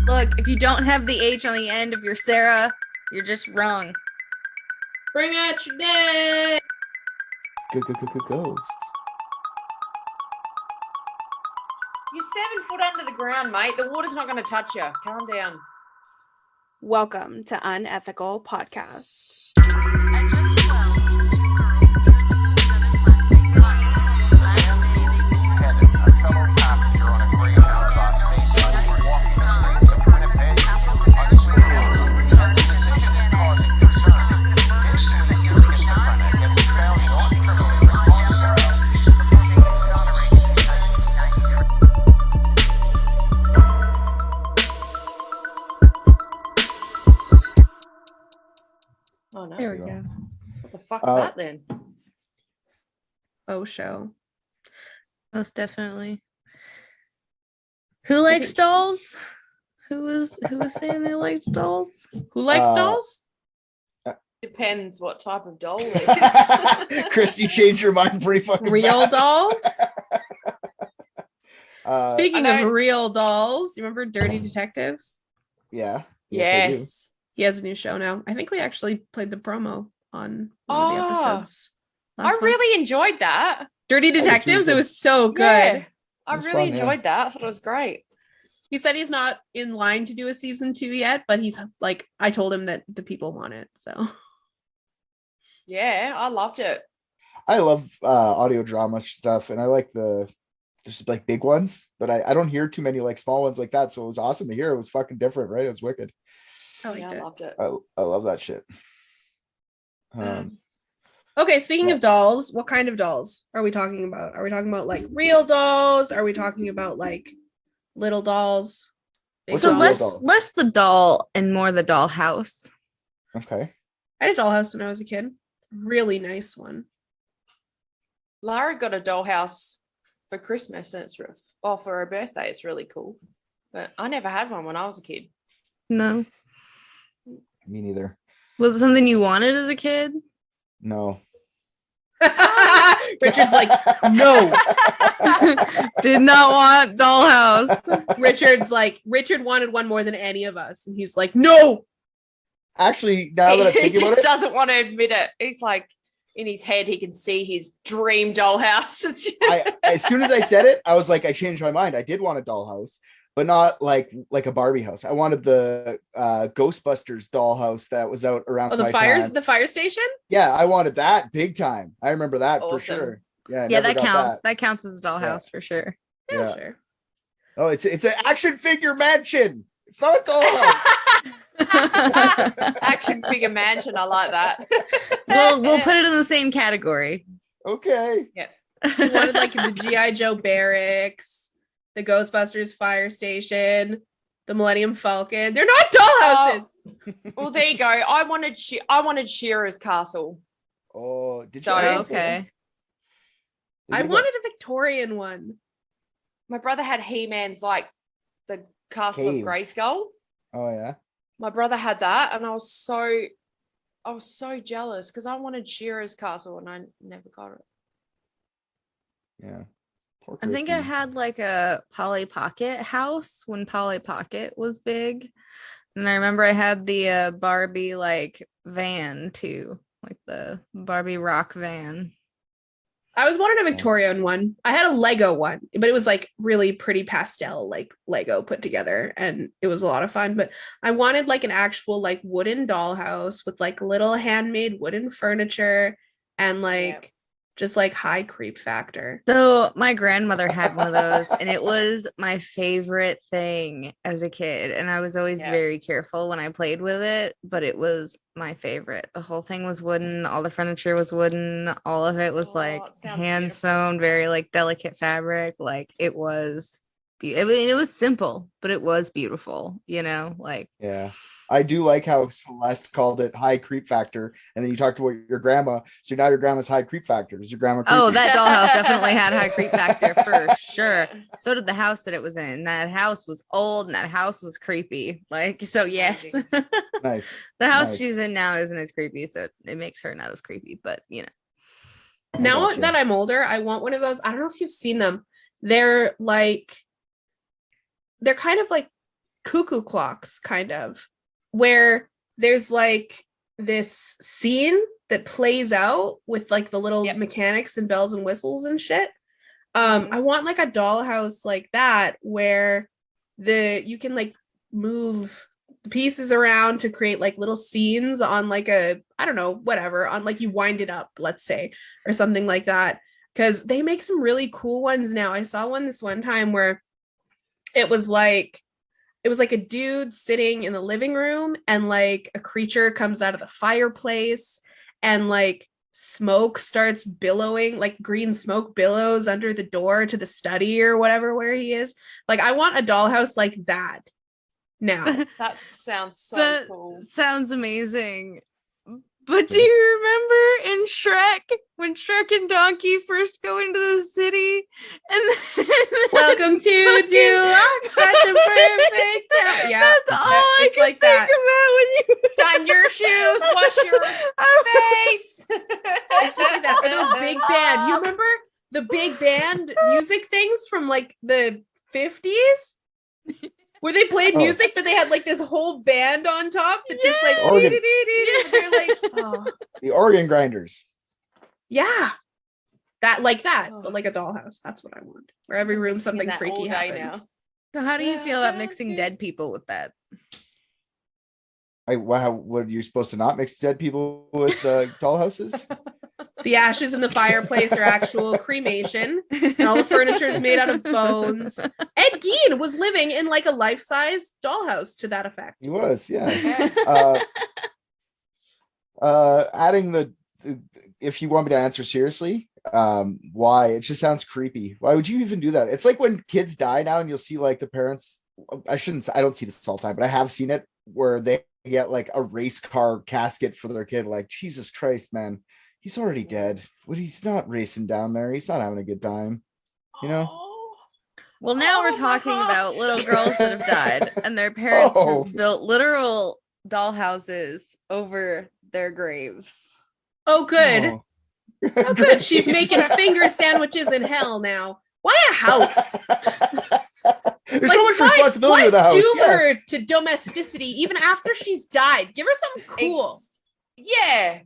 Look, if you don't have the H on the end of your Sarah, you're just wrong. Bring out your day. Ghosts. You're 7 foot under the ground, mate. The water's not going to touch you. Calm down. Welcome to Unethical Podcast. At just 12, these two girls nearly took another classmate's life. Last May, they boarded A fellow passenger on a Greyhound bus may suddenly walk the streets of Winnipeg unscrewed, and the decision is causing concern. Facing the schizophrenic and found not criminally responsible. before being exonerated in 1993. Oh, no. There we go. What the fuck's that then? Oh, show. Most definitely. Who likes dolls? Who was saying they liked dolls? Who likes Uh, dolls? Depends what type of doll it is. Chris, you changed your mind pretty fucking Real fast. dolls? Speaking I of know- real dolls, you remember Dirty Detectives? Yeah. I do. Yes. He has a new show now. I think we actually played the promo on one of the Oh, episodes. I last month. really enjoyed that. Dirty did too, Detectives, so- it was so good. Yeah, I It was really fun, yeah. enjoyed that. I thought it was great. He said he's not in line to do a season 2 yet, but he's like, I told him that the people want it. So Yeah, I loved it. I love audio drama stuff, and I like the just like big ones, but I don't hear too many like small ones like that. So it was awesome to hear. It was fucking different, right? It was wicked. I liked Yeah, I it. loved it. I love that shit. Okay, speaking Yeah. of dolls, what kind of dolls are we talking about? Are we talking about like real dolls? Are we talking about like little dolls? Big What's So a real dolls? doll? less the doll and more the dollhouse. Okay. I had a dollhouse when I was a kid. Really nice one. Lara got a dollhouse for Christmas, and it's for her birthday. It's really cool. But I never had one when I was a kid. No. Me neither. Was it something you wanted as a kid? No. Richard's like, no. Did not want dollhouse. Richard wanted one more than any of us. And he's like, no. Actually, now that I'm He thinking about just it, doesn't want to admit it. He's like, in his head, he can see his dream dollhouse. as soon as I said it, I was like, I changed my mind. I did want a dollhouse, but not like a Barbie house. I wanted the Ghostbusters dollhouse that was out around Oh, the my fires, time. the fire station? Yeah, I wanted that big time. I remember that for Awesome. sure. Yeah, I Yeah, never that got counts. That counts as a dollhouse for sure. Yeah. Sure. Oh, it's an action figure mansion. It's not a dollhouse. Action figure mansion. I like that. We'll put it in the same category. Okay. He wanted like the G.I. Joe barracks, the Ghostbusters fire station, the Millennium Falcon. They're not dollhouses. Well, there you go. I wanted Shearer's castle. Oh, did So- you? Oh, okay. I wanted a Victorian one. My brother had He-Man's like the castle Cave. of Grayskull. Oh yeah. My brother had that, and I was so jealous because I wanted Shearer's castle and I never got it. Yeah. Poor I think I Christy. had like a Polly Pocket house when Polly Pocket was big. And I remember I had the Barbie like van too, like the Barbie rock van. I was wanted a Victorian one. I had a Lego one, but it was like really pretty pastel, like Lego put together, and it was a lot of fun. But I wanted like an actual like wooden dollhouse with like little handmade wooden furniture and like just like high creep factor. So my grandmother had one of those, and it was my favorite thing as a kid. And I was always Yeah. very careful when I played with it, but it was my favorite. The whole thing was wooden, all the furniture was wooden, all of it was Oh, like it sounds hand beautiful. sewn, very like delicate fabric. Like it was it was simple, but it was beautiful, like Yeah. I do like how Celeste called it high creep factor, and then you talked about your grandma. So now your grandma's high creep factor. Is your grandma creepy? oh, that dollhouse definitely had high creep factor for sure. Yeah. So did the house that it was in. That house was old and that house was creepy. Like, so yes. Amazing. Nice. The house Nice. she's in now isn't as creepy, so it makes her not as creepy, but I Now gotcha. that I'm older, I want one of those. I don't know if you've seen them. They're kind of like cuckoo clocks, kind of, where there's like this scene that plays out with like the little mechanics and bells and whistles and shit. I want like a dollhouse like that where you can like move the pieces around to create like little scenes on like a, I don't know, whatever, on like you wind it up, let's say, or something like that. Because they make some really cool ones now. I saw one this one time where it was like a dude sitting in the living room and like a creature comes out of the fireplace and like smoke starts billowing, like green smoke billows under the door to the study or whatever where he is. Like I want a dollhouse like that now. That sounds so cool. Sounds amazing. But do you remember in Shrek when Shrek and Donkey first go into the city and welcome to Duloc, such a perfect town. Yeah, that's all I could like think about when you shine your shoes, wash your face. It's just like that. Or those big band. You remember the big band music things from like the 50s? Where they played music, but they had like this whole band on top that just like they're like the organ grinders. Yeah, that but like a dollhouse. That's what I want. Where every room something freaky happens. Now. So how do you feel about mixing dead people with that? What are you supposed to not mix dead people with dollhouses? The ashes in the fireplace are actual cremation, and all the furniture is made out of bones. Ed Gein was living in like a life-size dollhouse to that effect. He was, yeah. Adding if you want me to answer seriously, why? It just sounds creepy. Why would you even do that? It's like when kids die now, and you'll see like the parents. I don't see this all the time, but I have seen it where they get like a race car casket for their kid. Like, Jesus Christ, man. He's already dead. But he's not racing down there. He's not having a good time. You know? Well, now we're talking about little girls that have died and their parents have built literal dollhouses over their graves. Oh, good. Oh, good. She's making finger sandwiches in hell now. Why a house? There's so much responsibility with the house. Doom her to domesticity even after she's died. Give her something cool. Yeah.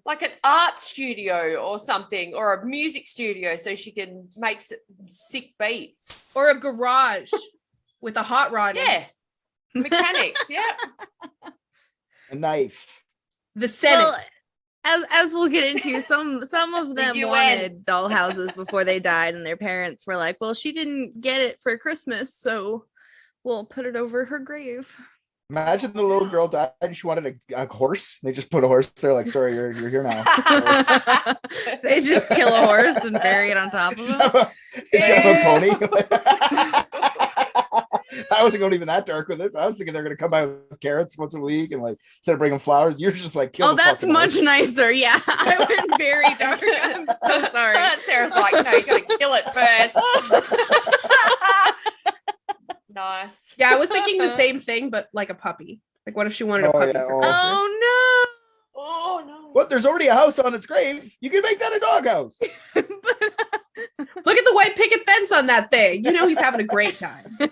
Like an art studio or something, or a music studio so she can make sick beats. Or a garage with a hot rod. Yeah. Mechanics, yeah. A knife. The Senate. Well, as we'll get into, some of them wanted dollhouses before they died, and their parents were like, well, she didn't get it for Christmas, so we'll put it over her grave. Imagine the little girl died and she wanted a horse. They just put a horse there, like, sorry, you're here now. They just kill a horse and bury it on top of him. Have a pony. I wasn't going even that dark with it. I was thinking they're going to come out with carrots once a week and like instead of bringing flowers, you're just like, kill the that's much horse. Nicer. Yeah, I went very dark. I'm so sorry. Sarah's like, no, you got to kill it first. Nice. Yeah, I was thinking the same thing, but like a puppy. Like, what if she wanted a puppy for Christmas? Oh no! Oh no! What? There's already a house on its grave. You can make that a doghouse. Look at the white picket fence on that thing. You know he's having a great time. But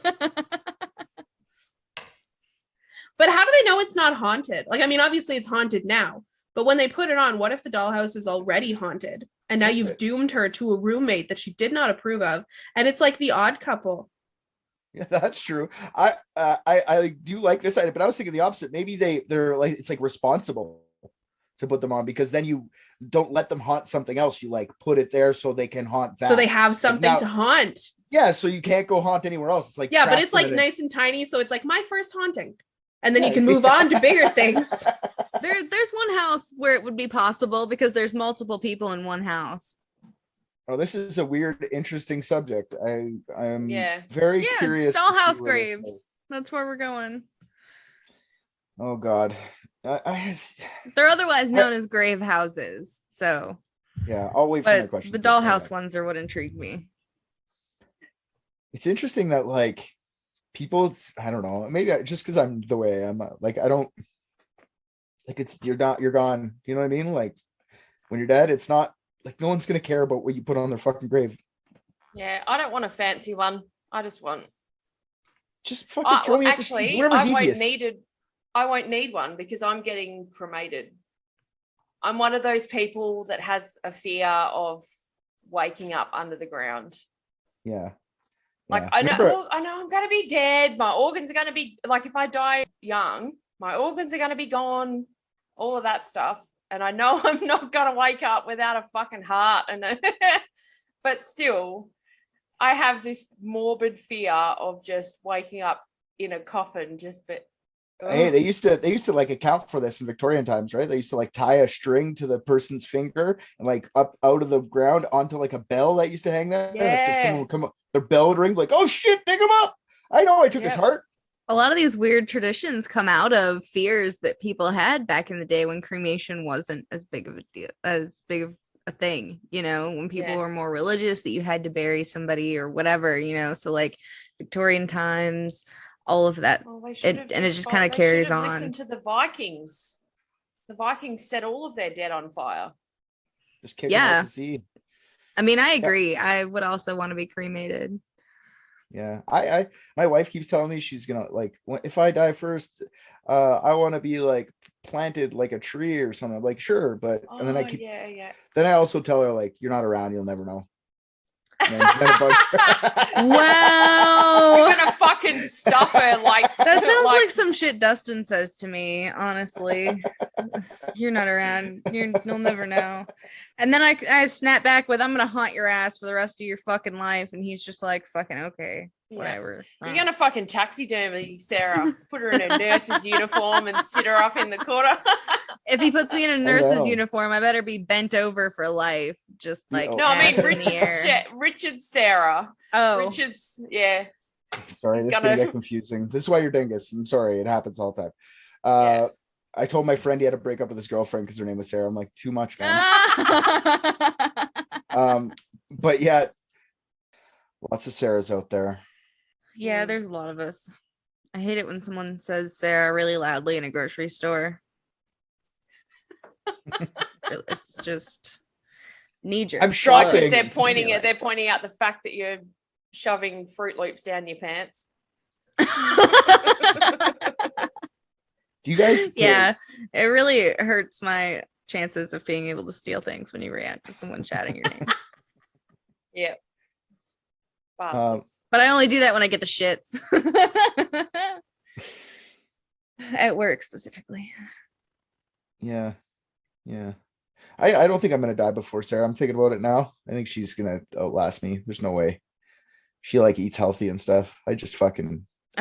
how do they know it's not haunted? Like, I mean, obviously it's haunted now. But when they put it on, what if the dollhouse is already haunted? And now you've doomed her to a roommate that she did not approve of. And it's like The Odd Couple. Yeah, that's true. I do like this idea, but I was thinking the opposite. Maybe they're like, it's like responsible to put them on, because then you don't let them haunt something else. You like put it there so they can haunt that. So they have something to haunt. Yeah, so you can't go haunt anywhere else. It's like, yeah, but it's like nice and tiny, so it's like my first haunting. And then you can move on to bigger things. There's one house where it would be possible because there's multiple people in one house. Oh, this is a weird, interesting subject. I'm very curious. Dollhouse graves. That's where we're going. Oh God. They're otherwise known as grave houses. So yeah, I'll wait for my question. The dollhouse ones are what intrigued me. It's interesting that like people, I don't know, maybe just because I'm the way I am, like I don't like you're gone. You know what I mean? Like when you're dead, it's not like no one's gonna care about what you put on their fucking grave. Yeah, I don't want a fancy one. I just want Just fucking throw me up the actually, seat. Whatever's easiest. I won't need one because I'm getting cremated. I'm one of those people that has a fear of waking up under the ground. Yeah. Like Yeah. I know Remember- I'm going to be dead. My organs are going to be like, if I die young, my organs are going to be gone. All of that stuff, and I know I'm not going to wake up without a fucking heart. And but still, I have this morbid fear of just waking up in a coffin. Hey, they used to like account for this in Victorian times, right? They used to like tie a string to the person's finger and like up out of the ground onto like a bell that used to hang there. And if someone would come up, their bell would ring, like, oh shit, dig him up. I know I took his heart. A lot of these weird traditions come out of fears that people had back in the day when cremation wasn't as big of a thing, you know, when people were more religious, that you had to bury somebody or whatever, you know. So like Victorian times, all of that, and it just kind of carries on. Listen to the Vikings. The Vikings set all of their dead on fire. Just kick them out to sea. I mean, I agree. I would also want to be cremated. Yeah, I my wife keeps telling me she's gonna, like, if I die first, I want to be like planted like a tree or something. I'm like, sure, but and then I keep then I also tell her, like, you're not around, you'll never know. Wow, you're gonna fucking stuff her like that sounds like some shit Dustin says to me, honestly. You're not around, you'll never know. And then I snap back with, I'm gonna haunt your ass for the rest of your fucking life, and he's just like, fucking okay, whatever. You're gonna fucking taxidermy Sarah, put her in a nurse's uniform and sit her up in the corner. If he puts me in a nurse's uniform, I better be bent over for life, just like no, I mean Richard's Sarah. Oh, Richard's Sorry, this is gonna get confusing. This is why you're Dingus. I'm sorry, it happens all the time. I told my friend he had to break up with his girlfriend because her name was Sarah. I'm like, too much, man. But yeah, lots of Sarahs out there. Yeah, there's a lot of us. I hate it when someone says Sarah really loudly in a grocery store. It's just knee jerk. I'm shocked because they're pointing out the fact that you're shoving Fruit Loops down your pants. Do you guys? Yeah, it really hurts my chances of being able to steal things when you react to someone shouting your name. Yeah. Bastards. But I only do that when I get the shits. At work specifically. Yeah. I don't think I'm gonna die before Sarah. I'm thinking about it now. I think she's gonna outlast me. There's no way. She like eats healthy and stuff. I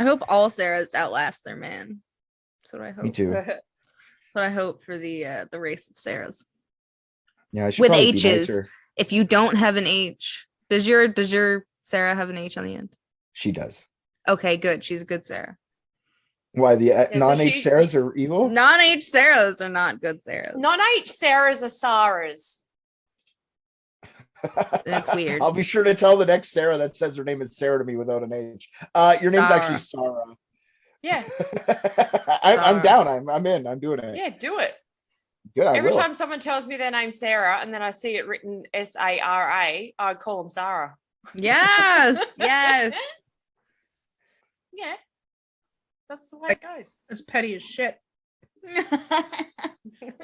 hope all Sarahs outlast their man. That's what I hope. Me too. That's what I hope for the race of Sarahs. Yeah, I should with probably H's. be nicer. If you don't have an H, does your Sarah have an H on the end? She does. Okay, good. She's a good Sarah. Why the non-H Sarahs are evil? Non-H Sarahs are not good Sarahs. Non-H Sarahs are Sarahs. That's weird. I'll be sure to tell the next Sarah that says her name is Sarah to me without an H. Your name's actually Sarah. Yeah. I'm down. I'm in. I'm doing it. Yeah, do it. Good. Every time someone tells me their name's Sarah and then I see it written Sara, I call them Sarah. Yes. Yes. Yeah. That's the way it goes. It's petty as shit.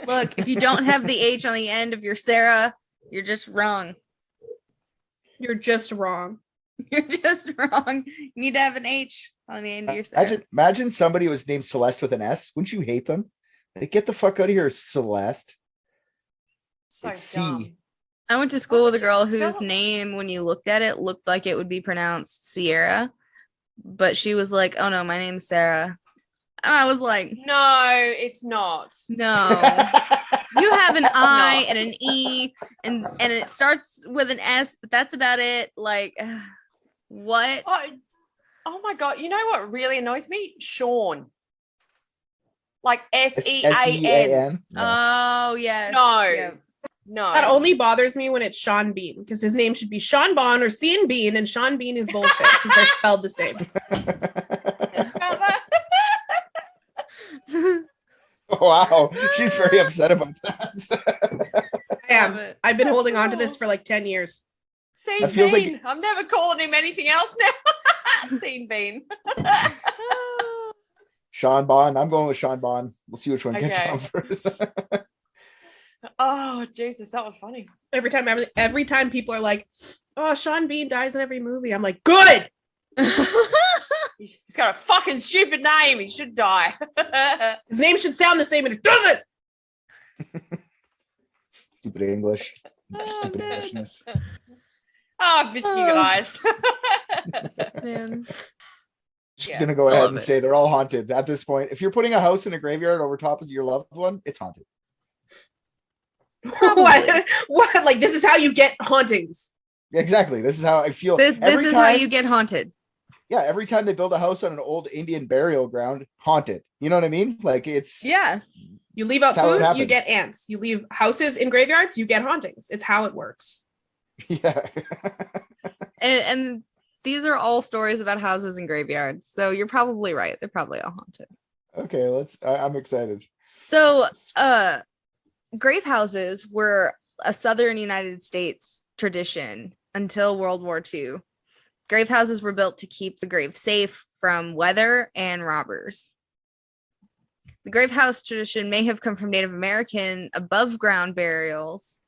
Look, if you don't have the H on the end of your Sarah, you're just wrong. You're just wrong. You're just wrong. You need to have an H on the end of your Sarah. Imagine somebody was named Celeste with an S. Wouldn't you hate them? Like, get the fuck out of here, Celeste. So it's dumb. C. I went to school with a girl whose name, when you looked at it, looked like it would be pronounced Sierra. But she was like, oh no, my name's Sarah. And I was like, no, it's not. No. You have an I and an E and it starts with an S, but that's about it. Like, what? Oh my God. You know what really annoys me? Sean. Like S-E-A-N. Oh, yes. No. Yeah. No. That only bothers me when it's Sean Bean, because his name should be Sean Bon or Sean Bean, and Sean Bean is bullshit because they're spelled the same. Wow, she's very upset about that. I am. I've been holding on to this for like 10 years. Sean Bean. I'm never calling him anything else now. that scene been? Sean Bond. I'm going with Sean Bond. We'll see which one gets Okay. on first. Oh Jesus, that was funny. Every time people are like, "Oh, Sean Bean dies in every movie," I'm like, "Good." He's got a fucking stupid name. He should die. His name should sound the same, and it doesn't. Stupid English. Oh, Stupid man. Englishness. Oh, I miss you guys. Man. Just Yeah, gonna go I ahead love and it. say they're all haunted at this point. If you're putting a house in a graveyard over top of your loved one, it's haunted. What? Like, this is how you get hauntings. Exactly. This is how I feel. This every is time, how you get haunted. yeah, every time they build a house on an old Indian burial ground, haunted. You know what I mean? Like it's Yeah. You leave out That's how it food, you happens. get ants. You leave houses in graveyards, you get hauntings. It's how it works. Yeah. And these are all stories about houses and graveyards. So you're probably right. They're probably all haunted. Okay, I'm excited. So grave houses were a southern United States tradition until World War II. Grave houses were built to keep the grave safe from weather and robbers. The grave house tradition may have come from Native American above ground burials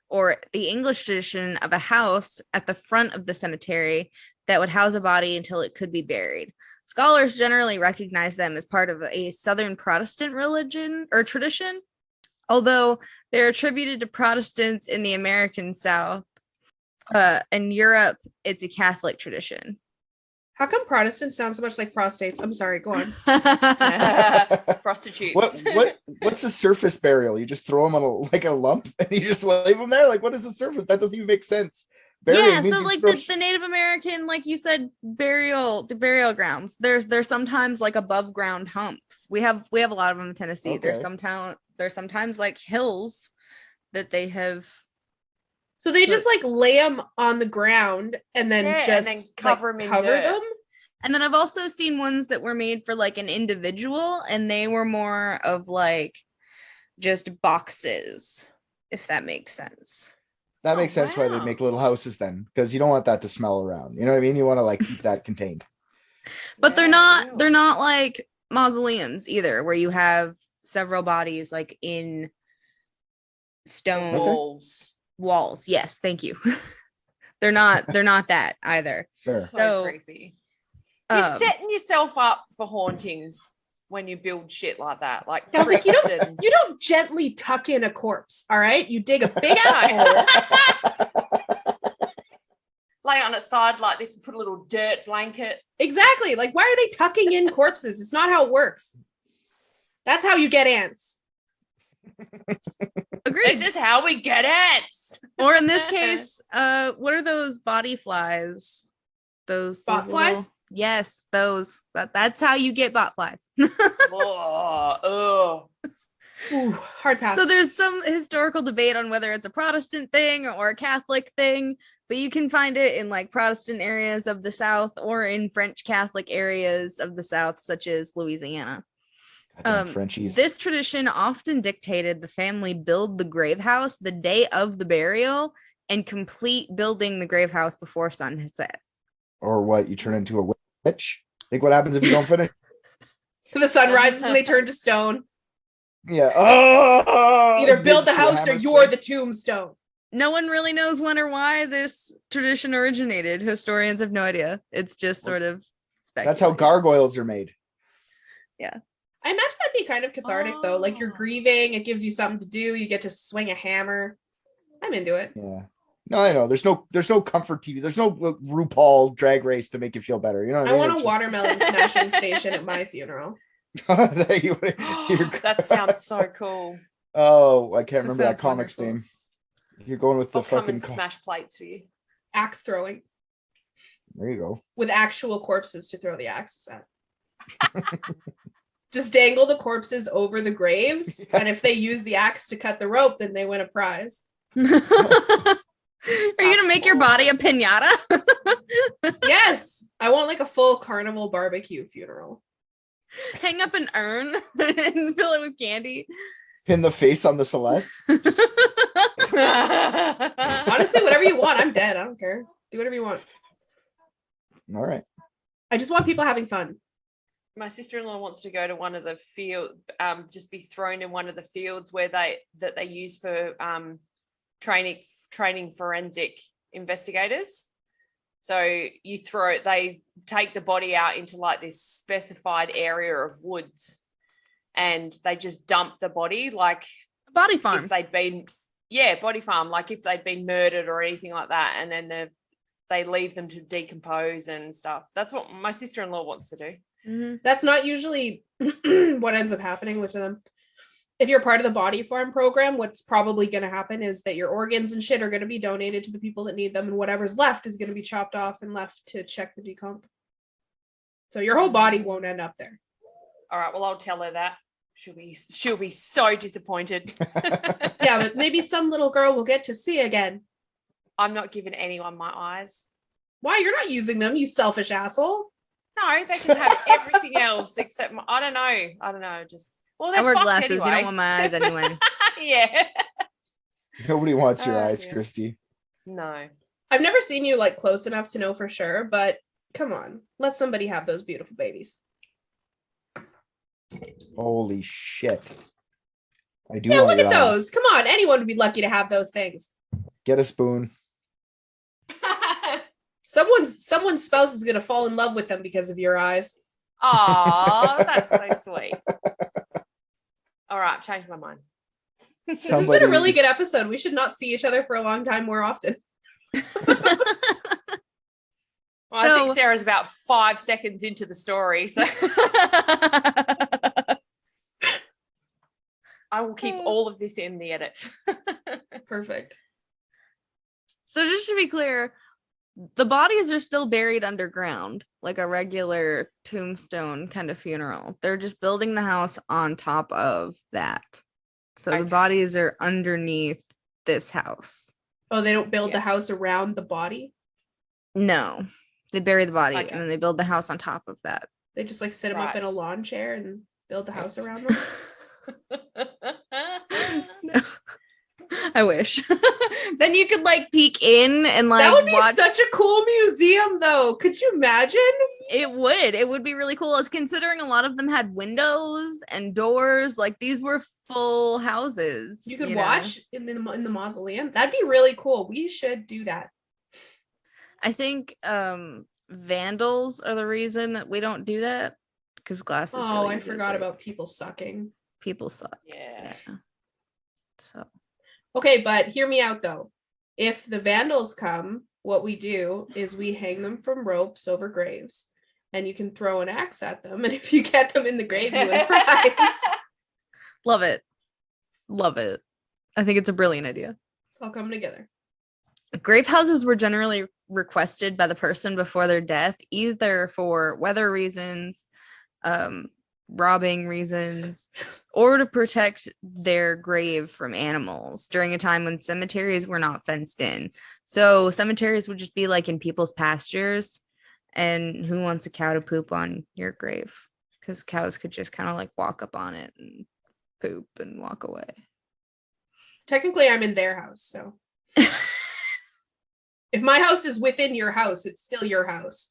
or the English tradition of a house at the front of the cemetery that would house a body until it could be buried. Scholars generally recognize them as part of a Southern Protestant religion or tradition, although they're attributed to Protestants in the American South. In Europe, it's a Catholic tradition. How come Protestants sound so much like prostates? I'm sorry, go on. Prostitutes. What's a surface burial? You just throw them on a lump and you just leave them there? Like, what is a surface? That doesn't even make sense. Burying Yeah, means so you like throw the Native American, like you said, the burial grounds. There's sometimes like above ground humps. We have a lot of them in Tennessee. Okay. There's sometimes like hills that they have. So they just like lay them on the ground and then Yeah, just and then cover 'em in cover dirt. them. And then I've also seen ones that were made for like an individual, and they were more of like just boxes, if that makes sense. That makes sense why they wow. make little houses then, because you don't want that to smell around. You know what I mean? You want to like keep that contained. But they're Yeah, not they're not like mausoleums either, where you have several bodies like in stone walls. Yes, thank you. they're not that either. Sure. So So, creepy. You're Um, setting yourself up for hauntings when you build shit like that. Like, I was like, bricks and- You don't gently tuck in a corpse, all right? You dig a big ass hole. lay on its side like this and put a little dirt blanket. Exactly. Like, why are they tucking in corpses? It's not how it works. That's how you get ants. Agreed. This is how we get ants. Or in this case, what are those body flies? Those Bot flies? little- yes, those. That's how you get bot flies. Oh, Ooh, hard pass. So there's some historical debate on whether it's a Protestant thing or a Catholic thing, but you can find it in like Protestant areas of the South or in French Catholic areas of the South, such as Louisiana. Goddamn Frenchies. This tradition often dictated the family build the grave house the day of the burial and complete building the grave house before sunset. Or what? You turn into a witch? Think what happens if you don't finish? The sun rises and they turn to stone. Yeah. Oh, Either build the big house or hammer you're swing. the tombstone. No one really knows when or why this tradition originated. Historians have no idea. It's just sort of speculative. That's how gargoyles are made. I imagine that'd be kind of cathartic though. Like you're Oh. grieving, it gives you something to do. You get to swing a hammer. I'm into it. Yeah. No, I know. There's no comfort TV. There's no RuPaul Drag Race to make you feel better. You know what I I mean? want It's a just- watermelon smashing station at my funeral. that sounds so cool. Oh, I can't That remember that sounds comics wonderful. name. You're going with the I'll come fucking. and smash plates for you. Axe throwing There you go. with actual corpses to throw the axes at. Just dangle the corpses over the graves, and if they use the axe to cut the rope, then they win a prize. Are you gonna make your body a pinata? Yes, I want like a full carnival barbecue funeral. Hang up an urn and fill it with candy. Pin the face on the Celeste. Honestly, whatever you want. I'm dead. I don't care. Do whatever you want. All right. I just want people having fun. My sister-in-law wants to go to one of the field, just be thrown in one of the fields where they use for training forensic investigators. So they take the body out into like this specified area of woods, and they just dump the body like Body farm. if they'd been, body farm, like if they'd been murdered or anything like that, and then they leave them to decompose and stuff. That's what my sister-in-law wants to do. Mhm. That's not usually what ends up happening with them. If you're part of the body farm program, what's probably going to happen is that your organs and shit are going to be donated to the people that need them, and whatever's left is going to be chopped off and left to check the decomp. So your whole body won't end up there. All right, well, I'll tell her that. She'll be so disappointed. Yeah, but maybe some little girl will get to see again. I'm not giving anyone my eyes. Why? You're not using them, you selfish asshole. No, they can have everything else except I don't know. Just I wear glasses. Anyway. You don't want my eyes anyway. Yeah. Nobody wants your Oh, eyes, dear. Christy. No. I've never seen you like close enough to know for sure, but come on, let somebody have those beautiful babies. Holy shit. I do Yeah, want look your at eyes. those. Come on, anyone would be lucky to have those things. Get a spoon. Someone's spouse is gonna fall in love with them because of your eyes. Oh, that's so sweet. All right, I've changed my mind. This has been a really Somebody's- good episode. We should not see each other for a long time more often. Well, I think So- Sarah's about 5 seconds into the story, so I will keep all of this in the edit. Perfect. So just to be clear, the bodies are still buried underground, like a regular tombstone kind of funeral. They're just building the house on top of that. So Okay. the bodies are underneath this house. Oh, they don't build Yeah. the house around the body? No, they bury the body Okay. and then they build the house on top of that. They just like sit them up in a Right. lawn chair and build the house around them? No. I wish. Then you could like peek in and like That would be watch. such a cool museum though. Could you imagine? It would be really cool. It's considering a lot of them had windows and doors. Like these were full houses. You could know? watch in the mausoleum. That'd be really cool. We should do that. I think vandals are the reason that we don't do that because glass is Oh, really I easy to forgot break. about people sucking. People suck. Yeah. So Okay, but hear me out though. If the vandals come, what we do is we hang them from ropes over graves, and you can throw an axe at them. And if you get them in the grave, you win prize. love it. Love it. I think it's a brilliant idea. It's all coming together. Grave houses were generally requested by the person before their death, either for weather reasons, robbing reasons, or to protect their grave from animals during a time when cemeteries were not fenced in. So cemeteries would just be like in people's pastures, and who wants a cow to poop on your grave? Because cows could just kind of like walk up on it and poop and walk away. Technically, I'm in their house, so if my house is within your house, it's still your house.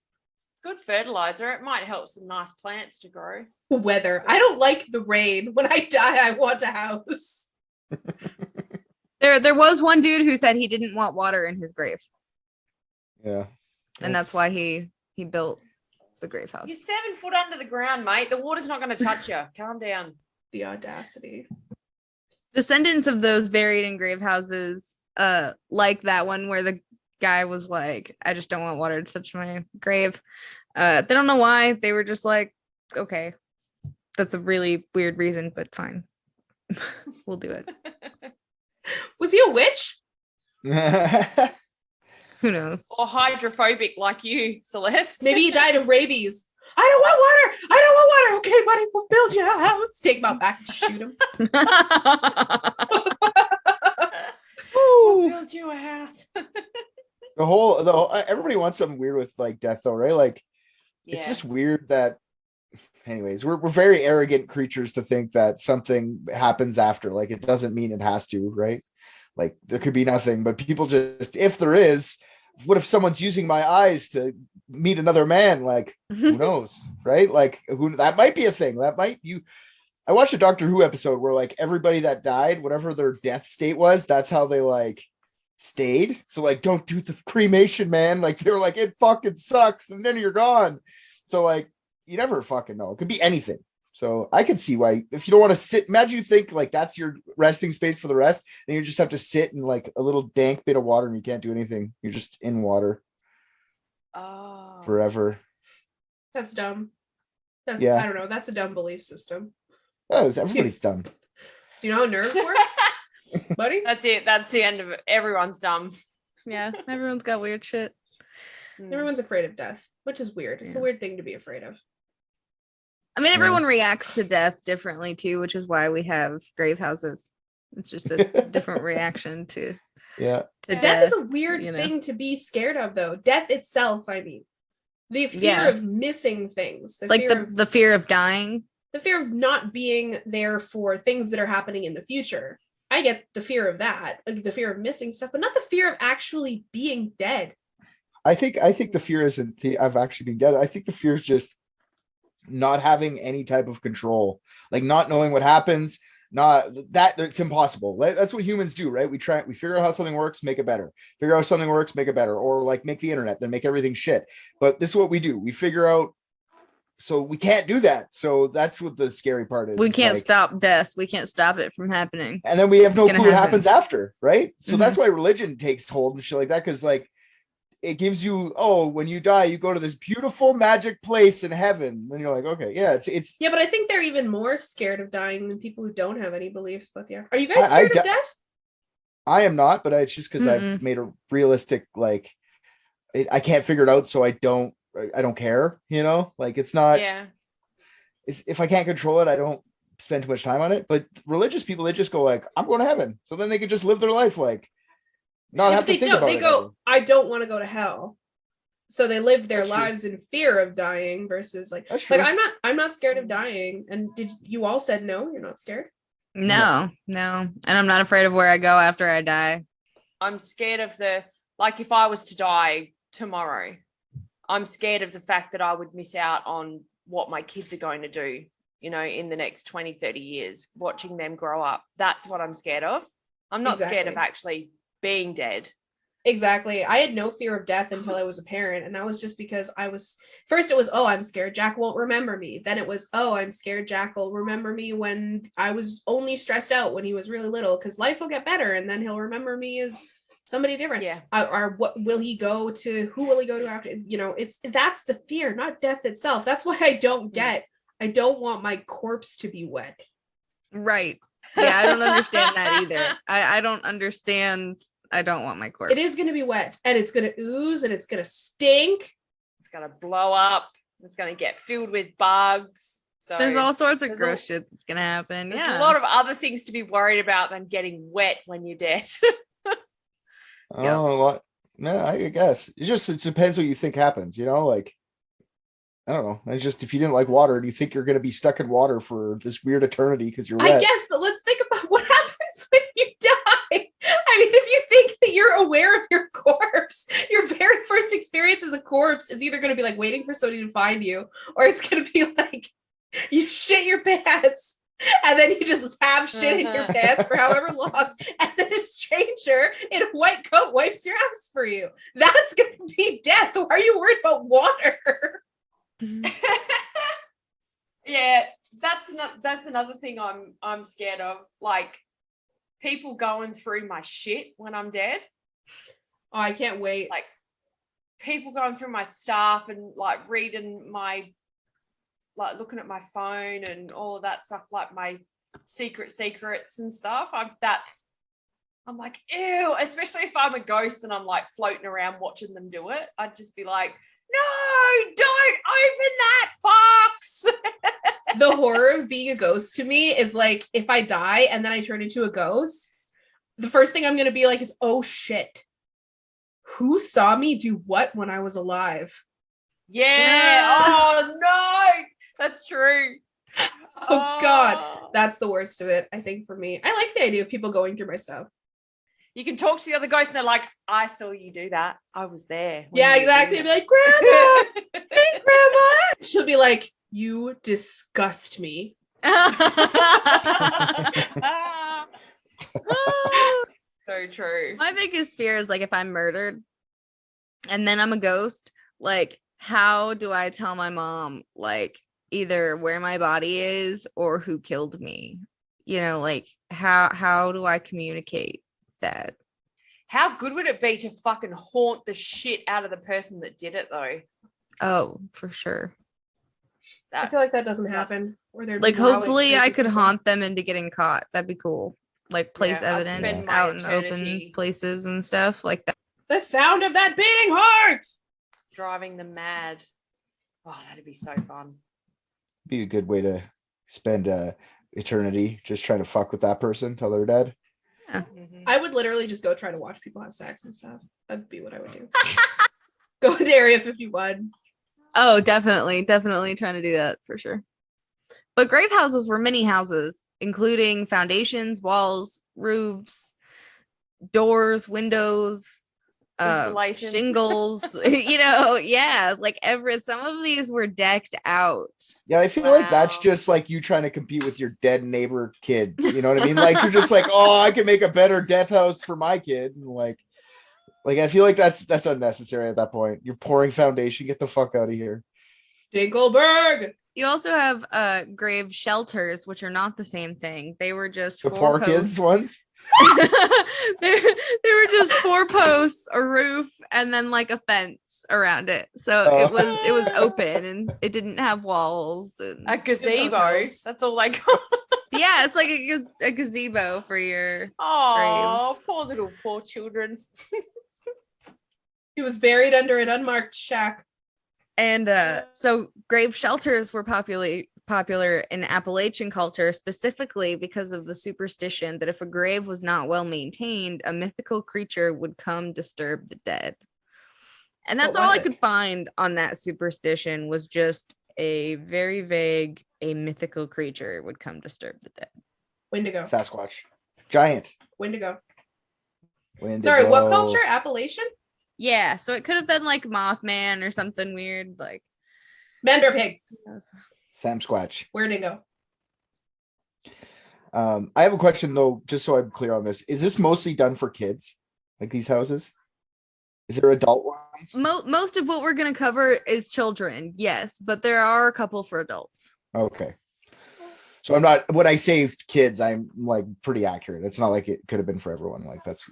It's good fertilizer. It might help some nice plants to grow. Weather. I don't like the rain. When I die, I want a house. There was one dude who said he didn't want water in his grave, Yeah. and that's why he built the grave house. You're 7 foot under the ground, mate. The water's not going to touch you. Calm down. The audacity. Descendants of those buried in grave houses, like that one where the guy was like, I just don't want water to touch my grave. They don't know why. They were just like, okay, that's a really weird reason, but fine. We'll do it. Was he a witch? Who knows? Or hydrophobic like you, Celeste. Maybe he died of rabies. I don't want water. I don't want water. Okay, buddy, we'll build you a house. Take him out back and shoot him. We'll build you a house. the whole everybody wants something weird with like death though, right? Like it's Yeah. just weird that anyways, we're very arrogant creatures to think that something happens after. Like it doesn't mean it has to, right? Like there could be nothing, but people just, if there is, what if someone's using my eyes to meet another man? Like, who knows, right? Like, who that might be a thing. That might you. I watched a Doctor Who episode where like everybody that died, whatever their death state was, that's how they like stayed. So like, don't do the cremation, man. Like they were like, it fucking sucks, and then you're gone. So like, you never fucking know. It could be anything. So I can see why, if you don't want to sit, imagine you think like that's your resting space for the rest, and you just have to sit in like a little dank bit of water and you can't do anything. You're just in water forever. That's dumb. That's Yeah. I don't know. That's a dumb belief system. Oh, everybody's dumb. Do you know how nerves work, buddy? That's it. That's the end of it. Everyone's dumb. Yeah, everyone's got weird shit. Everyone's afraid of death, which is weird. It's a Yeah. weird thing to be afraid of. I mean, everyone reacts to death differently too, which is why we have grave houses. It's just a different reaction to Yeah. Death is a weird you know. thing to be scared of, though. Death itself, I mean, the fear Yeah. of missing things, the like fear the fear of dying. the fear of not being there for things that are happening in the future. I get the fear of that, like the fear of missing stuff, but not the fear of actually being dead. I think the fear isn't the I've actually been dead. I think the fear is just not having any type of control, like not knowing what happens. Not that it's impossible. That's what humans do, right? We figure out how something works, make it better. Figure out how something works, make it better, or like make the internet, then make everything shit. But this is what we do. We figure out. So we can't do that. So that's what the scary part is. We It's can't like, stop death. We can't stop it from happening. and then we have no It's clue gonna what happen. happens after, right? So Mhm. that's why religion takes hold and shit like that, because like it gives you, oh, when you die, you go to this beautiful magic place in heaven. Then you're like, okay, yeah, it's Yeah, but I think they're even more scared of dying than people who don't have any beliefs. But yeah, are you guys I scared of death? I am not, but it's just because I've Mm-mm. made a realistic like I can't figure it out, so I don't care, you know, like it's not. Yeah. If I can't control it, I don't spend too much time on it. But religious people, they just go like, I'm going to heaven, so then they can just live their life like not Yeah, have but to think about they it. go, I don't want to go to hell. So they live their That's true. lives in fear of dying versus like That's true. I'm not scared of dying. And did you all said no, you're not scared? No. And I'm not afraid of where I go after I die. I'm scared of like if I was to die tomorrow, I'm scared of the fact that I would miss out on what my kids are going to do, you know, in the next 20, 30 years, watching them grow up. That's what I'm scared of. I'm not scared of Exactly. actually being dead. Exactly. I had no fear of death until I was a parent. And that was just because first it was, oh, I'm scared Jack won't remember me. Then it was, oh, I'm scared Jack will remember me when I was only stressed out when he was really little, because life will get better. And then he'll remember me as somebody different. Yeah. Or what will he go to? Who will he go to after? You know, that's the fear, not death itself. That's why I don't want my corpse to be wet. Right. Yeah, I don't understand that either. I don't understand. I don't want my corpse. It is going to be wet and it's going to ooze and it's going to stink. It's going to blow up. It's going to get filled with bugs. So There's all sorts of there's gross shit that's gonna happen. there's Yeah. a lot of other things to be worried about than getting wet when you're dead. Oh, what? No, I guess it depends what you think happens, you know, like I don't know. It's just if you didn't like water and you think you're going to be stuck in water for this weird eternity because you're wet. I guess, but let's think about what happens when you die. I mean, if you think that you're aware of your corpse, your very first experience as a corpse is either going to be like waiting for somebody to find you, or it's going to be like you shit your pants and then you just have shit in your pants for however long, and then a stranger in a white coat wipes your ass for you. That's going to be death. Why are you worried about water? Yeah, that's another thing I'm scared of. Like people going through my shit when I'm dead. Oh, I can't wait. Like people going through my stuff and like reading my, like looking at my phone and all of that stuff, like my secrets and stuff. I'm like, ew, especially if I'm a ghost and I'm like floating around watching them do it. I'd just be like, no, don't open that box. The horror of being a ghost to me is like if I die and then I turn into a ghost, the first thing I'm going to be like is, oh shit, who saw me do what when I was alive? Yeah. Oh no, that's true. Oh God, that's the worst of it, I think, for me. I like the idea of people going through my stuff. You can talk to the other ghosts and they're like, I saw you do that. I was there. when Yeah, you were exactly. doing Be like, Grandma, hey, Grandma. She'll be like, you disgust me. that. So true. My biggest fear is like if I'm murdered and then I'm a ghost, like how do I tell my mom like either where my body is or who killed me? You know, like how do I communicate that? How good would it be to fucking haunt the shit out of the person that did it though? Oh, for sure. I feel like that doesn't happen. That's- Or there'd Like be always hopefully I crazy could people. haunt them into getting caught. That'd be cool. Like place Yeah, I'd evidence spend my out in open eternity- places and stuff like that. The sound of that beating heart. Driving them mad. Oh, that'd be so fun. Be a good way to spend eternity just trying to fuck with that person till they're dead. Mhm. I would literally just go try to watch people have sex and stuff. That'd be what I would do. Go into Area 51. Oh, definitely trying to do that for sure. But grave houses were mini houses, including foundations, walls, roofs, doors, windows, Insulation. shingles. You know, yeah, like some of these were decked out. Yeah, I feel like that's Wow. just like you trying to compete with your dead neighbor kid. You know what I mean? Like you're just like, oh, I can make a better death house for my kid. And like I feel like that's unnecessary at that point. You're pouring foundation. Get the fuck out of here. Dinkelberg. You also have grave shelters, which are not the same thing. They were just The four poor kids posts. ones. they were just four posts, a roof, and then like a fence around it. So Oh. it was open and it didn't have walls. And A gazebo. hotels. That's all I got. yeah, it's like a gazebo for your. Oh, poor children. He was buried under an unmarked shack. And so grave shelters were popular in Appalachian culture, specifically because of the superstition that if a grave was not well maintained, a mythical creature would come disturb the dead. And that's What all was I it? could find on that superstition was just a very vague, a mythical creature would come disturb the dead. Wendigo. Sasquatch. Giant. Wendigo. Wendigo. Sorry, what culture? Appalachian? Yeah, so it could have been like Mothman or something weird, like Bender pig. Sam Squatch. Wendigo. I have a question though, just so I'm clear on this. Is this mostly done for kids? Like these houses? Is there adult ones? most of what we're gonna cover is children, yes, but there are a couple for adults. Okay. So I'm not, when I say kids, I'm like pretty accurate. It's not like it could have been for everyone. Like that's,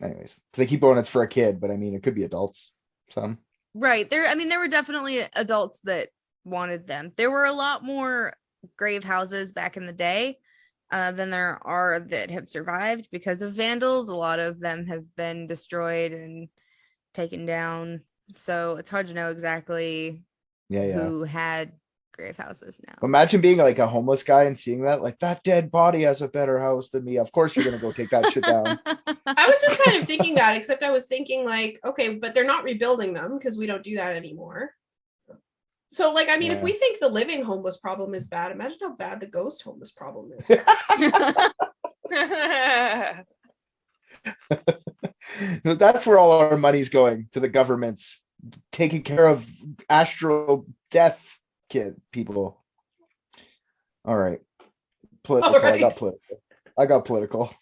anyways, because I keep going, it's for a kid, but I mean, it could be adults. Some. Right. There were definitely adults that wanted them. There were a lot more grave houses back in the day than there are that have survived because of vandals. A lot of them have been destroyed and taken down. So it's hard to know exactly Yeah. who had grave houses now. Imagine being like a homeless guy and seeing that dead body has a better house than me. Of course you're gonna go take that shit down. I was just kind of thinking that, except I was thinking like, okay, but they're not rebuilding them because we don't do that anymore. So like, I mean, if Yeah. we think the living homeless problem is bad, imagine how bad the ghost homeless problem is. That's where all our money's going, to the governments taking care of astral death people. All right. Political. All right. I got political.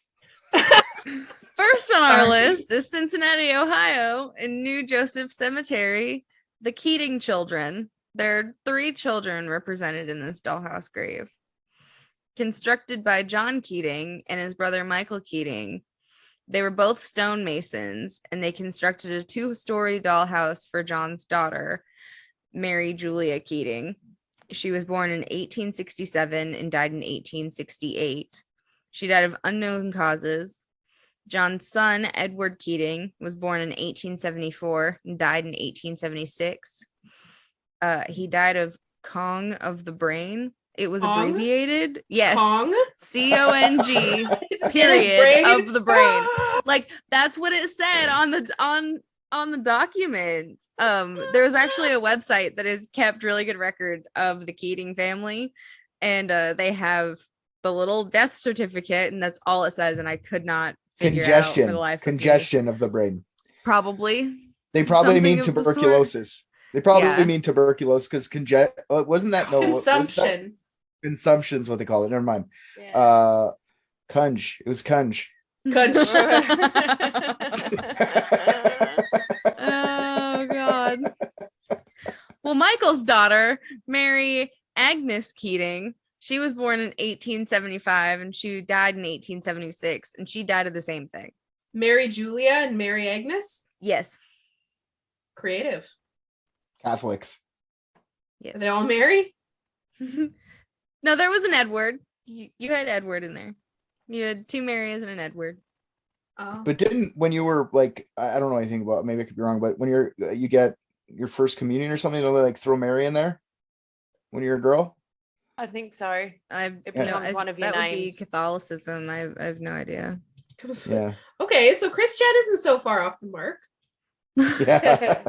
First on our Sorry. list is Cincinnati, Ohio, in New Joseph Cemetery, the Keating children. There are 3 children represented in this dollhouse grave. Constructed by John Keating and his brother Michael Keating. They were both stonemasons, and they constructed a 2-story dollhouse for John's daughter, Mary Julia Keating. She was born in 1867 and died in 1868. She died of unknown causes. John's son, Edward Keating, was born in 1874 and died in 1876. He died of Cong of the brain. It was Cong? abbreviated. Yes. Kong? CONG. His Period brain? of the brain. Ah! Like that's what it said on the document. There's actually a website that has kept really good record of the Keating family, and they have the little death certificate, and that's all it says. And I could not figure out for the Congestion. life of me. Congestion of the brain. Probably. They probably Something mean of the sort. tuberculosis. They probably Yeah. mean tuberculosis because wasn't that no was that- Consumption. Consumption's what they call it. Never mind. Yeah. Cunge. It was cunge. Cunge. Oh God. Well, Michael's daughter, Mary Agnes Keating, she was born in 1875 and she died in 1876, and she died of the same thing. Mary Julia and Mary Agnes. Yes. Creative. Catholics. Yes. Are they all Mary? No, there was an Edward. You had Edward in there. You had two Marys and an Edward. Oh. But when you were like, I don't know anything about, maybe I could be wrong, but when you get your first communion or something, don't they like throw Mary in there when you're a girl? I think so. It becomes one of your that would names. be Catholicism. I have no idea. Yeah. Okay, so Christian isn't so far off the mark. Yeah.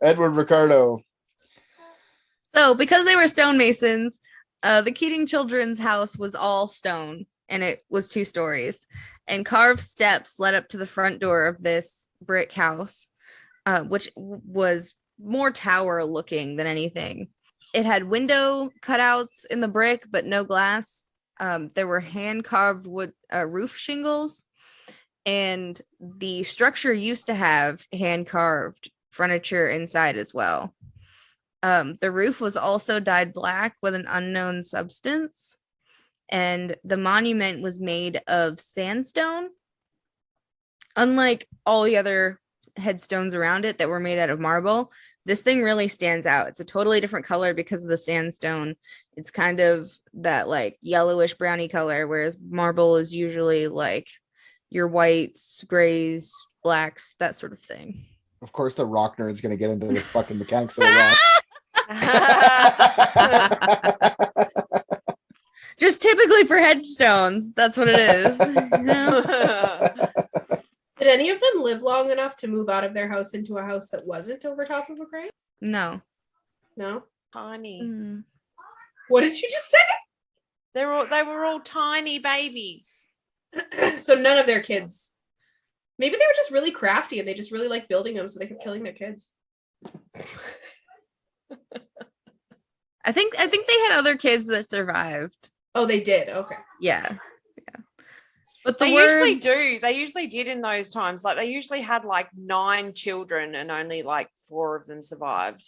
Edward Ricardo. So, because they were stonemasons, the Keating children's house was all stone, and it was 2 stories. And carved steps led up to the front door of this brick house, which was more tower looking than anything. It had window cutouts in the brick, but no glass. There were hand carved wood roof shingles, and the structure used to have hand carved furniture inside as well. The roof was also dyed black with an unknown substance, and the monument was made of sandstone. Unlike all the other headstones around it that were made out of marble, this thing really stands out. It's a totally different color because of the sandstone. It's kind of that like yellowish browny color, whereas marble is usually like your whites, grays, blacks, that sort of thing. Of course, the rock nerd's gonna get into the fucking mechanics of the rocks. Just typically for headstones, that's what it is. Did any of them live long enough to move out of their house into a house that wasn't over top of a crane? No. No. Tiny. Mm. What did you just say? They were all tiny babies. So none of their kids. Maybe they were just really crafty and they just really liked building them, so they kept killing their kids. I think they had other kids that survived. Oh, they did. Okay. Yeah. But They usually do. They usually did in those times. Like they usually had like 9 children and only like 4 of them survived.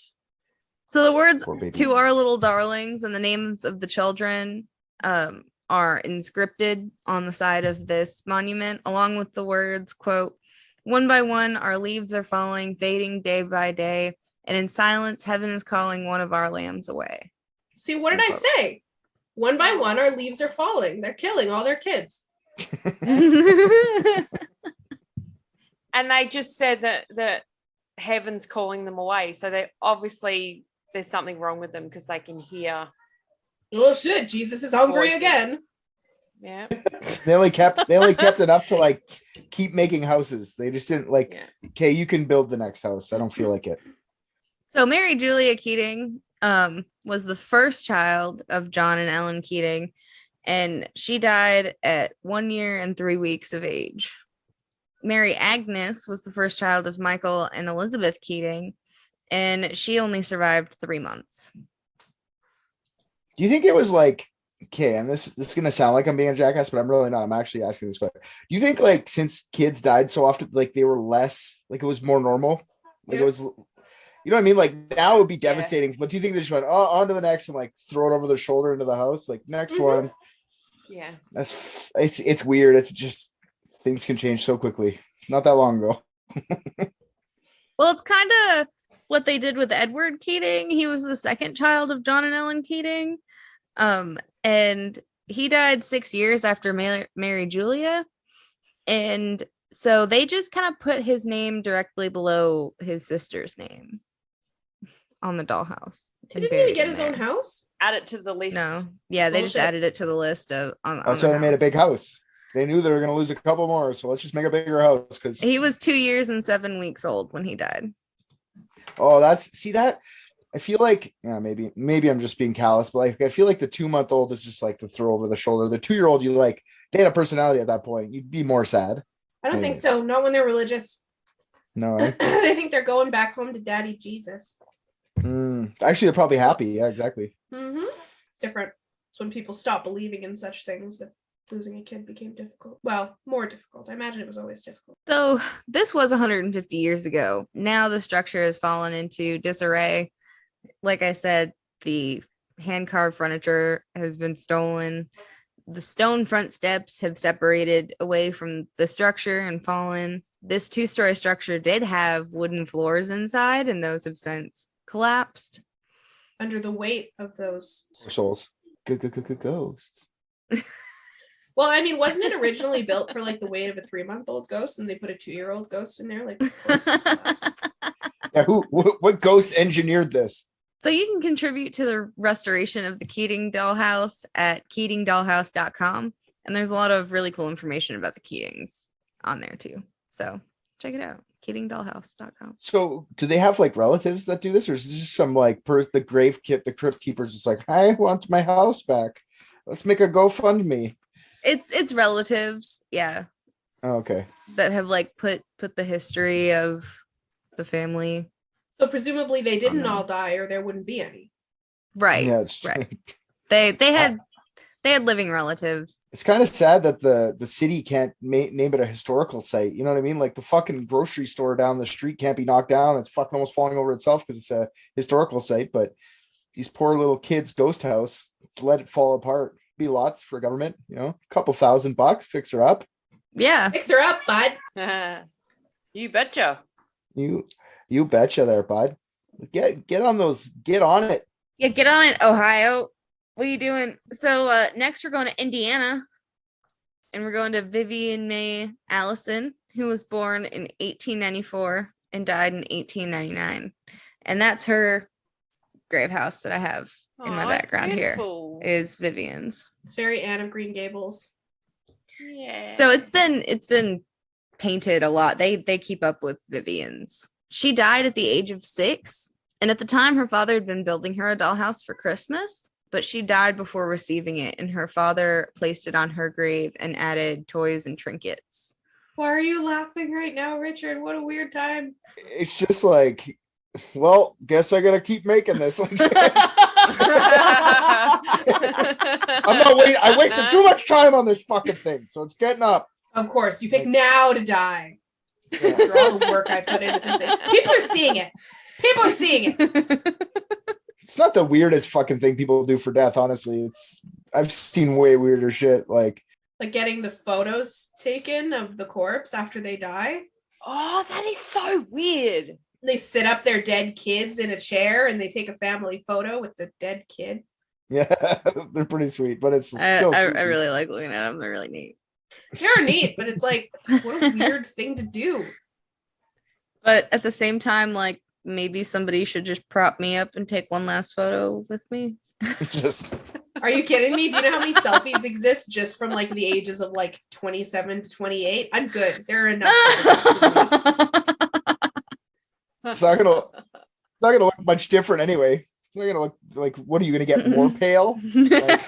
So the words Poor babies. "to our little darlings" and the names of the children are inscripted on the side of this monument, along with the words, quote, "One by one, our leaves are falling, fading day by day, and in silence, heaven is calling one of our lambs away." See, what did I say? One by one, our leaves are falling. They're killing all their kids. And they just said that heaven's calling them away. So they obviously there's something wrong with them because they can hear. Oh shit, Jesus is hungry voices. again. Yeah. They only kept enough to like keep making houses. They just didn't like, Yeah. okay, you can build the next house. I don't feel like it. So Mary Julia Keating was the first child of John and Ellen Keating, and she died at 1 year and 3 weeks of age. Mary Agnes was the first child of Michael and Elizabeth Keating, and she only survived 3 months. Do you think it was like, okay, and this is gonna sound like I'm being a jackass, but I'm really not. I'm actually asking this question. Do you think like since kids died so often, like they were less, like it was more normal? Like it was, you know what I mean? Like now it would be devastating, but do you think they just went on to the next and like throw it over their shoulder into the house? Like next one. Yeah. It's weird. It's just things can change so quickly. Not that long ago. Well, it's kind of what they did with Edward Keating. He was the second child of John and Ellen Keating. And he died 6 years after Mary Julia. And so they just kind of put his name directly below his sister's name on the dollhouse. He didn't even get his own house? Add it to the list. No. Yeah, they just Bullshit. added it to the list of on That's the why they made a house. big house. They knew they were going to lose a couple more, so let's just make a bigger house. Because He was 2 years and 7 weeks old when he died. oh, that's see that I feel like, yeah, maybe I'm just being callous, but like I feel like the 2-month-old is just like to throw over the shoulder. The 2-year-old, you like, they had a personality at that point. You'd be more sad. I don't think Anyways. so. Not when they're religious. No, eh? They think they're going back home to Daddy Jesus. Actually, they're probably happy. Yeah, exactly. It's different. It's when people stop believing in such things that losing a kid became difficult. Well, more difficult. I imagine it was always difficult. So this was 150 years ago. Now the structure has fallen into disarray. Like I said, the hand-carved furniture has been stolen. The stone front steps have separated away from the structure and fallen. This 2-story structure did have wooden floors inside, and those have since collapsed. Under the weight of those. Poor souls. Ghosts. Well, I mean, wasn't it originally built for like the weight of a 3-month-old ghost, and they put a 2-year-old ghost in there? Like, of course it collapsed. Yeah, what ghost engineered this? So you can contribute to the restoration of the Keating Dollhouse at keatingdollhouse.com. And there's a lot of really cool information about the Keatings on there too. So check it out, keatingdollhouse.com. So do they have like relatives that do this, or is this just some like the crypt keeper's just like, I want my house back. Let's make a GoFundMe. It's relatives, yeah. Oh, okay. That have like put the history of the family. So presumably they didn't them. all die, or there wouldn't be any. Right. Yeah, it's right. They had living relatives. It's kind of sad that the city can't name it a historical site. You know what I mean? Like the fucking grocery store down the street can't be knocked down. It's fucking almost falling over itself because it's a historical site. But these poor little kids' ghost house, let it fall apart. Be lots for government, you know, a couple $1,000, fix her up. Yeah. Fix her up, bud. You betcha. You betcha there, bud. Get on those. Get on it. Yeah, get on it, Ohio. What are you doing? So next we're going to Indiana, and we're going to Vivian May Allison, who was born in 1894 and died in 1899. And that's her grave house that I have in my background here is Vivian's. It's very Anne of Green Gables. Yeah. So it's been painted a lot. They keep up with Vivian's. She died at the age of 6, and at the time her father had been building her a dollhouse for Christmas, but she died before receiving it, and her father placed it on her grave and added toys and trinkets. Why are you laughing right now, Richard? What a weird time. It's just like, well, guess I gotta keep making this. I'm not waiting. I wasted too much time on this fucking thing, so it's getting up. Of course, you pick now to die. Yeah. After all the work I put into this, people are seeing it. People are seeing it. It's not the weirdest fucking thing people do for death, honestly. I've seen way weirder shit. Like getting the photos taken of the corpse after they die. Oh, that is so weird. They sit up their dead kids in a chair and they take a family photo with the dead kid. Yeah, they're pretty sweet, but it's I still really like looking at them. They're really neat. They're neat, but it's like, what a weird thing to do. But at the same time, like, maybe somebody should just prop me up and take one last photo with me. just. Are you kidding me? Do you know how many selfies exist just from like the ages of like 27 to 28? I'm good. There are enough. It's not gonna look much different anyway. We're gonna look like, what are you gonna get more pale? Like...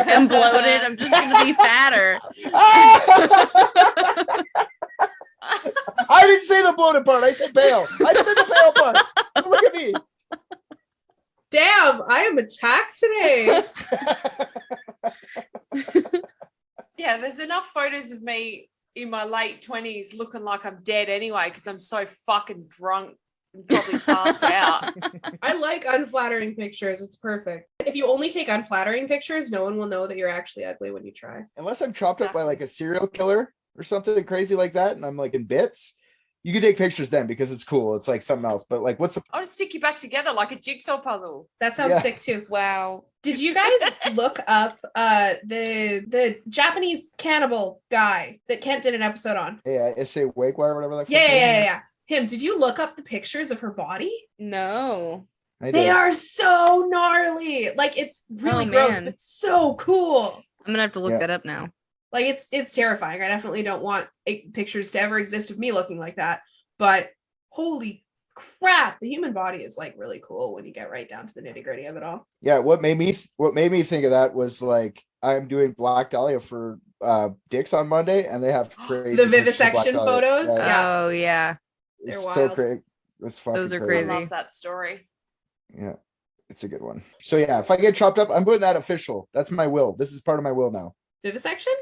I'm bloated. I'm just gonna be fatter. I didn't say the bloated part. I said pale. I said the pale part. Look at me. Damn, I am attacked today. Yeah, there's enough photos of me in my late 20s looking like I'm dead anyway because I'm so fucking drunk and probably passed out. I like unflattering pictures. It's perfect. If you only take unflattering pictures, no one will know that you're actually ugly when you try. Unless I'm chopped up by like a serial killer or something crazy like that, and I'm like in bits, you can take pictures then because it's cool. It's like something else. But like, what's I'll just stick you back together like a jigsaw puzzle. That sounds sick too. Wow. Did you guys look up the Japanese cannibal guy that Kent did an episode on? Yeah, Issei Wakewire or whatever that. Yeah. Him. Did you look up the pictures of her body? No. They are so gnarly. Like, it's really gross, but so cool. I'm gonna have to look that up now. Like, it's terrifying. I definitely don't want pictures to ever exist of me looking like that. But holy crap. The human body is like really cool when you get right down to the nitty gritty of it all. Yeah, what made me think of that was like I'm doing Black Dahlia for Dick's on Monday, and they have crazy The pictures of Black vivisection Dahlia. photos? Yeah, Oh yeah. it's They're so wild. crazy. It's fucking Those are I crazy. love that story. Yeah, it's a good one. So yeah, if I get chopped up, I'm putting that official. That's my will. This is part of my will now. Vivisection?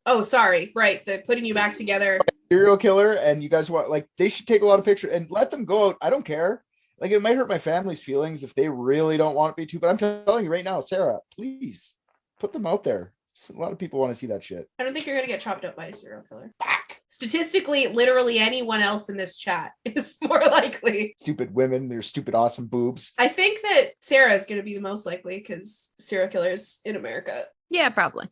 Oh, sorry. Right. The putting you back together. Serial killer, and you guys want like they should take a lot of pictures and let them go out. I don't care. Like it might hurt my family's feelings if they really don't want me to, but I'm telling you right now, Sarah, please put them out there. A lot of people want to see that shit. I don't think you're going to get chopped up by a serial killer. Statistically, literally anyone else in this chat is more likely. Stupid women, their stupid awesome boobs. I think that Sarah is going to be the most likely because serial killers in America. Yeah, probably.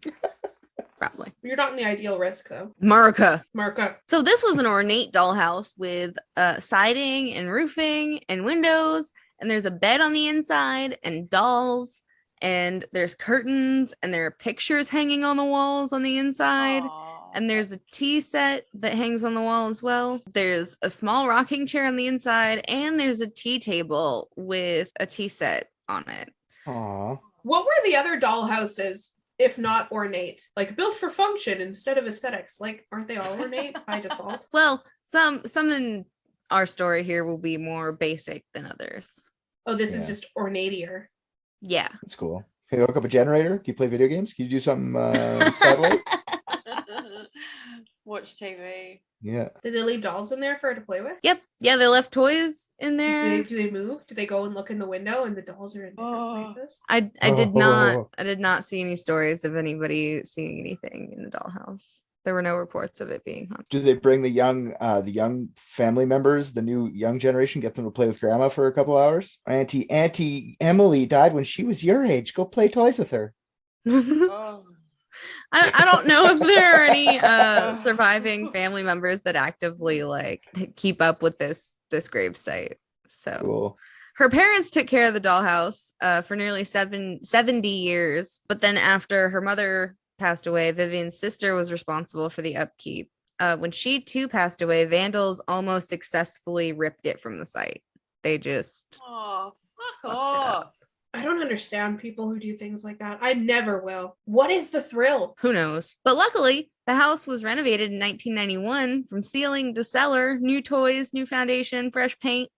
Probably. You're not in the ideal risk, though. Marika. Marka. So this was an ornate dollhouse with siding and roofing and windows, and there's a bed on the inside and dolls, and there's curtains, and there are pictures hanging on the walls on the inside. Aw, And there's a that's tea set that hangs on the wall as well. There's a small rocking chair on the inside, and there's a tea table with a tea set on it. Aw. What were the other dollhouses, if not ornate? Like built for function instead of aesthetics. Like, aren't they all ornate by default? Well, some in our story here will be more basic than others. Oh, this Yeah. is just ornatier. Yeah. That's cool. Can you hook up a generator? Can you play video games? Can you do something satellite? Watch TV. Yeah. Did they leave dolls in there for her to play with? Yep. Yeah, they left toys in Do there. they move? Do they go and look in the window and the dolls are in different Oh. places? I did not Oh. I did not see any stories of anybody seeing anything in the dollhouse. There were no reports of it being haunted. Do they bring the young family members, the new young generation, get them to play with grandma for a couple hours? Auntie Emily died when she was your age. Go play toys with her. Oh. I don't know if there are any surviving family members that actively like keep up with this grave site. So Cool. her parents took care of the dollhouse for nearly 70 years, but then after her mother passed away, Vivian's sister was responsible for the upkeep. When she too passed away, vandals almost successfully ripped it from the site. They just Oh, fuck Fucked it up. off. I don't understand people who do things like that. I never will. What is the thrill? who knows? But luckily, the house was renovated in 1991 from ceiling to cellar, new toys, new foundation, fresh paint,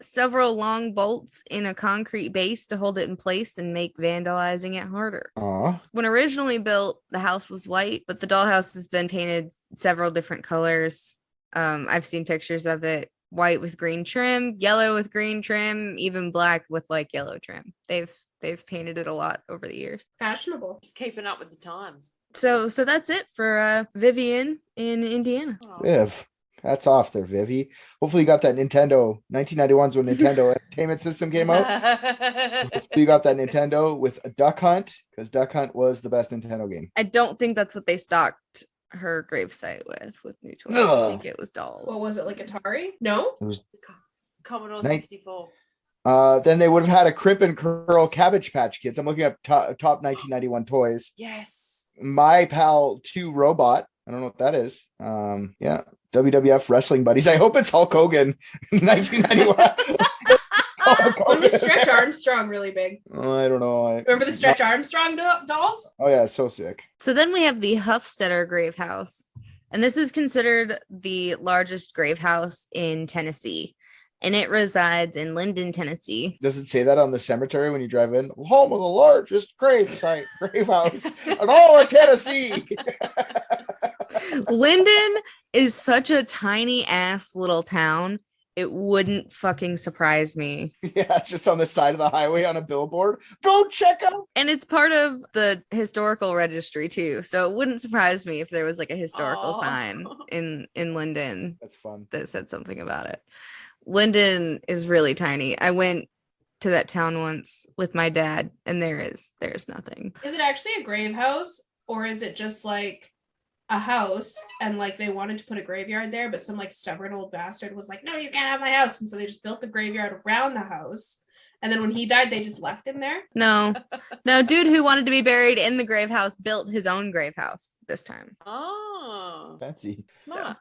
several long bolts in a concrete base to hold it in place and make vandalizing it harder. Aw. When originally built, the house was white, but the dollhouse has been painted several different colors. I've seen pictures of it. White with green trim, yellow with green trim, even black with like yellow trim. They've painted it a lot over the years. Fashionable. Just keeping up with the times. So that's it for Vivian in Indiana. Oh. Viv. Hats off there, Vivi. Hopefully you got that Nintendo. 1991's when Nintendo Entertainment System came out. Hopefully you got that Nintendo with a Duck Hunt, because Duck Hunt was the best Nintendo game. I don't think that's what they stocked her gravesite with new toys. I Ugh. think it was dolls. What was it, like Atari? No? Commodore Night- 64. Then they would have had a Crimp and Curl Cabbage Patch Kids. I'm looking up top 1991 toys. Yes. My Pal 2 Robot. I don't know what that is. Yeah. WWF Wrestling Buddies. I hope it's Hulk Hogan. 1991. Hulk When was Hogan. Stretch Armstrong really big? Oh, I don't know. Remember the Stretch Armstrong dolls? Oh yeah, so sick. So then we have the Huffstetter Grave House, and this is considered the largest grave house in Tennessee, and it resides in Linden, Tennessee. Does it say that on the cemetery when you drive in? Home of the largest grave house in all of Tennessee. Linden is such a tiny ass little town. It wouldn't fucking surprise me. Yeah, just on the side of the highway on a billboard. Go check out. And it's part of the historical registry too. So it wouldn't surprise me if there was like a historical Aw. sign in Linden That's fun. that said something about it. Linden is really tiny. I went to that town once with my dad, and there's nothing. Is it actually a grave house, or is it just like a house and like they wanted to put a graveyard there, but some like stubborn old bastard was like, no, you can't have my house, and so they just built the graveyard around the house, and then when he died they just left him there? No, dude who wanted to be buried in the grave house built his own grave house this time. Oh, Fancy. smart.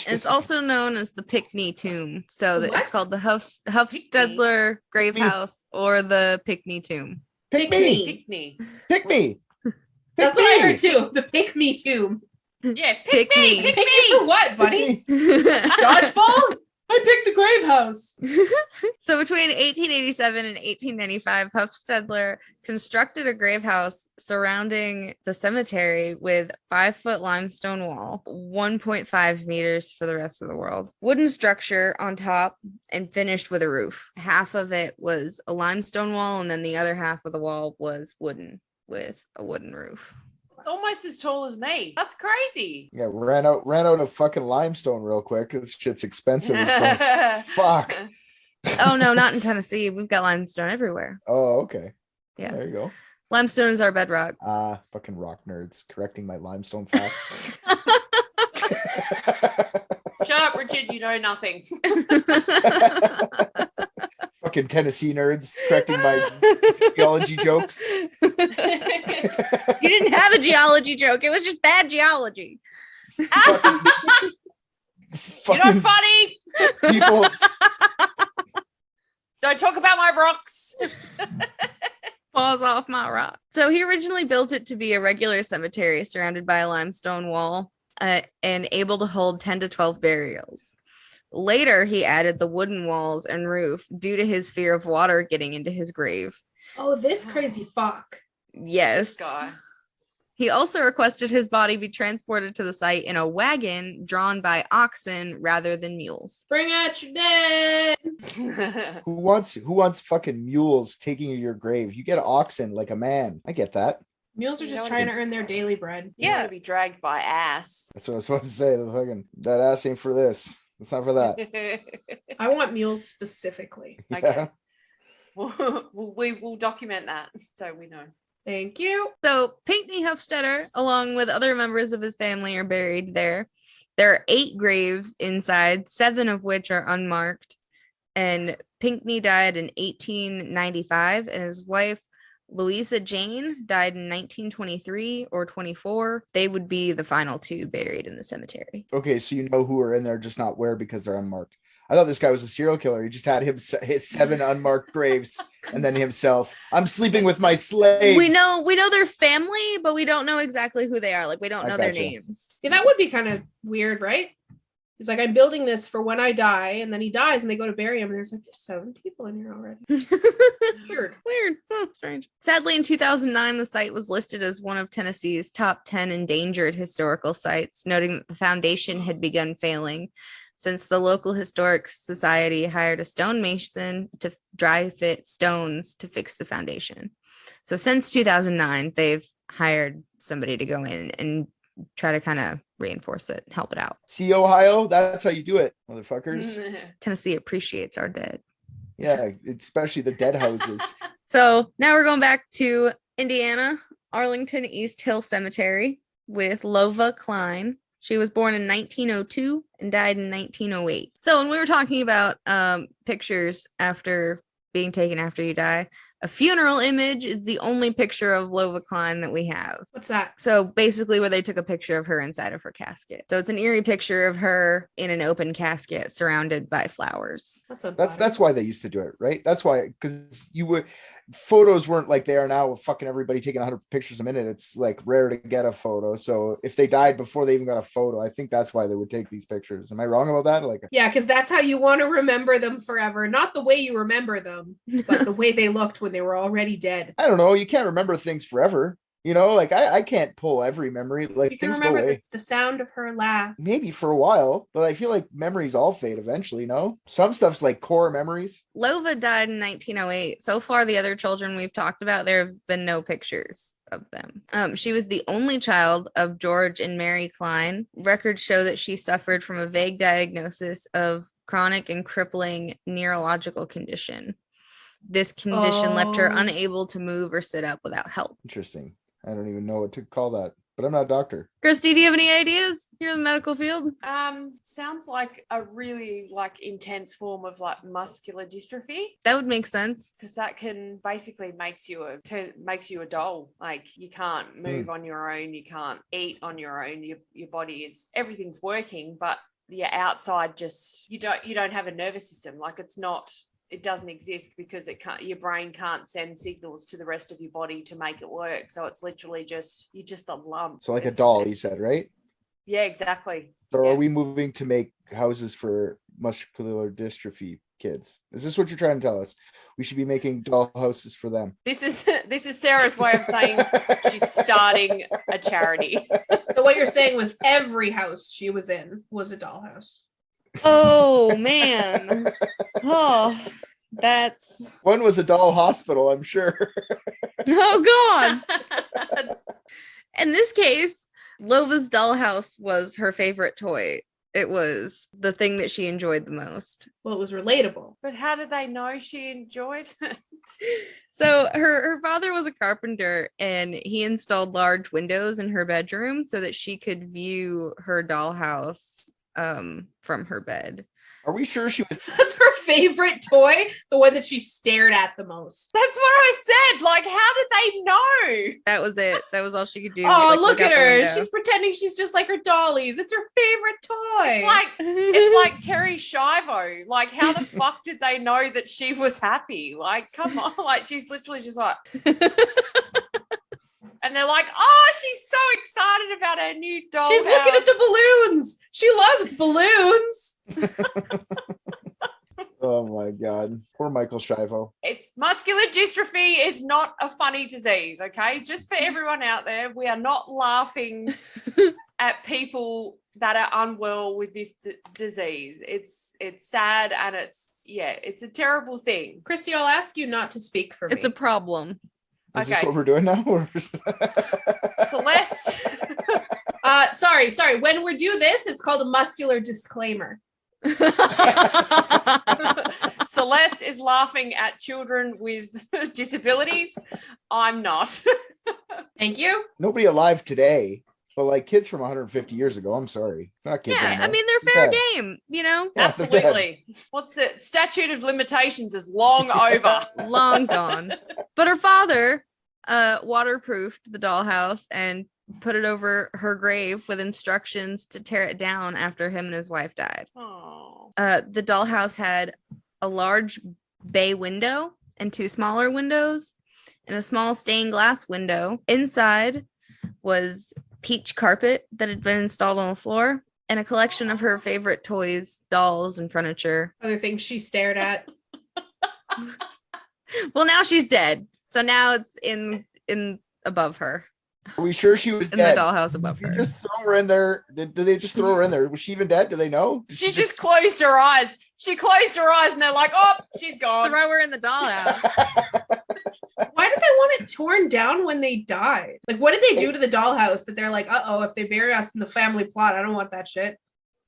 And it's also known as the Pickney Tomb. So What? it's called the Huffstedler Grave House or the Pickney Tomb. Pick Pick me. me. Pick me. Pick me. That's what I heard too. The pick me tomb. Yeah, Pick pick me. me. Pick Pick me. you for what, buddy? Dodgeball? I picked the grave house. So between 1887 and 1895, Huffstedler constructed a grave house surrounding the cemetery with 5-foot limestone wall, 1.5 meters for the rest of the world, wooden structure on top, and finished with a roof. Half of it was a limestone wall, and then the other half of the wall was wooden with a wooden roof. It's almost as tall as me. That's crazy. Yeah, ran out of fucking limestone real quick. This shit's expensive. as fuck. Fuck. Oh no, not in Tennessee. We've got limestone everywhere. Oh, okay. Yeah. There you go. Limestone is our bedrock. Fucking rock nerds correcting my limestone facts. Shut up, Richard. You know nothing. Fucking Tennessee nerds correcting my geology jokes. You didn't have a geology joke. It was just bad geology. Fucking You're not funny. people. Don't talk about my rocks. Falls off my rock. So he originally built it to be a regular cemetery surrounded by a limestone wall and able to hold 10 to 12 burials. Later, he added the wooden walls and roof due to his fear of water getting into his grave. Oh, this crazy fuck. Yes. Guy. He also requested his body be transported to the site in a wagon drawn by oxen rather than mules. Bring out your dead. Who wants fucking mules taking you to your grave? You get oxen like a man. I get that. Mules are You just know trying what? to earn their daily bread. You Yeah. want to be dragged by ass. That's what I was supposed to say. The fucking that ass ain't for this. It's not for that. I want mules specifically. Yeah. Okay. We will document that so we know. Thank you. So Pinckney Hofstadter, along with other members of his family, are buried there. There are 8 graves inside, 7 of which are unmarked. And Pinckney died in 1895, and his wife, Louisa Jane, died in 1923 or 24. They would be the final 2 buried in the cemetery. Okay, so you know who are in there, just not where because they're unmarked. I thought this guy was a serial killer. He just had his 7 unmarked graves and then himself. I'm sleeping with my slaves. We know their family, but we don't know exactly who they are. Like, we don't I know their gotcha. names. Yeah, that would be kind of weird, right? He's like, I'm building this for when I die, and then he dies, and they go to bury him, and there's like 7 people in here already. Weird. Weird. Oh, strange. Sadly, in 2009, the site was listed as one of Tennessee's top 10 endangered historical sites, noting that the foundation had begun failing since the local historic society hired a stonemason to dry fit stones to fix the foundation. So since 2009, they've hired somebody to go in and try to kind of reinforce it, help it out. See, Ohio, that's how you do it, motherfuckers. Tennessee appreciates our dead. Yeah, especially the dead houses. So now we're going back to Indiana, Arlington East Hill Cemetery with Lova Klein. She was born in 1902 and died in 1908. So when we were talking about pictures after being taken after you die, a funeral image is the only picture of Lova Klein that we have. What's that? So basically where they took a picture of her inside of her casket. So it's an eerie picture of her in an open casket surrounded by flowers. That's why they used to do it, right? That's why, because photos weren't like they are now with fucking everybody taking 100 pictures a minute. It's like rare to get a photo. So if they died before they even got a photo, I think that's why they would take these pictures. Am I wrong about that? Like, Yeah, because that's how you want to remember them forever. Not the way you remember them, but the way they looked when they were already dead. I don't know. You can't remember things forever. You know, like I can't pull every memory. Like You can things go remember away. the sound of her laugh. Maybe for a while, but I feel like memories all fade eventually. No, some stuff's like core memories. Lova died in 1908. So far, the other children we've talked about, there have been no pictures of them. She was the only child of George and Mary Klein. Records show that she suffered from a vague diagnosis of chronic and crippling neurological condition. This condition left her Oh. unable to move or sit up without help. Interesting. I don't even know what to call that, but I'm not a doctor. Christy, do you have any ideas? You're in the medical field. Sounds like a really intense form of muscular dystrophy, That would make sense. because that can basically makes you a doll. Like, you can't move on your own, you can't eat on your own. Your body is, everything's working, but your outside just you don't have a nervous system. Like it doesn't exist because your brain can't send signals to the rest of your body to make it work. So it's literally you're just a lump. So like a doll, you said, right? Yeah, exactly. So Yeah. are we moving to make houses for muscular dystrophy kids? Is this what you're trying to tell us? We should be making doll houses for them. This is Sarah's way of saying she's starting a charity. So what you're saying was every house she was in was a dollhouse. Oh man. Oh, that's One was a doll hospital, I'm sure. oh god. In this case, Lova's dollhouse was her favorite toy. It was the thing that she enjoyed the most. Well, it was relatable. But how did they know she enjoyed it? So her father was a carpenter, and he installed large windows in her bedroom so that she could view her dollhouse from her bed. Are we sure she was? That's her favorite toy, the one that she stared at the most. That's what I said. Like, how did they know? That was it. That was all she could do. Oh, like, look out at the her. window. She's pretending she's just like her dollies. It's her favorite toy. It's like Terry Schiavo. Like, how the fuck did they know that she was happy? Like, come on. Like, she's literally just like, and they're like, oh, she's so excited about her new doll. She's looking at the balloons. She loves balloons. Oh my god, poor Michael Shivo. Muscular dystrophy is not a funny disease, okay? Just for everyone out there, we are not laughing at people that are unwell with this disease. It's sad, and it's a terrible thing. Christy, I'll ask you not to speak for me. It's a problem. Is this Okay. what we're doing now? Celeste. Sorry. When we do this, it's called a muscular disclaimer. Celeste is laughing at children with disabilities. I'm not. Thank you. Nobody alive today, but like kids from 150 years ago. I'm sorry, not kids. Yeah, anymore. I mean they're fair dead. game, you know, Yeah, they're dead. Absolutely. What's the statute of limitations is long over. long gone. But her father waterproofed the dollhouse and put it over her grave with instructions to tear it down after him and his wife died. Oh. The dollhouse had a large bay window and two smaller windows and a small stained glass window. Inside was peach carpet that had been installed on the floor and a collection of her favorite toys, dolls, and furniture. Other things she stared at. Well, now she's dead. So now it's in above her. Are we sure she was In dead? the dollhouse above You her. just throw her in there. Did they just throw her in there? Was she even dead? Do they know? Did She just closed her eyes. She closed her eyes and they're like, oh, she's gone. Throw her in the dollhouse. Why did they want it torn down when they died? Like, what did they do to the dollhouse that they're like, if they bury us in the family plot, I don't want that shit.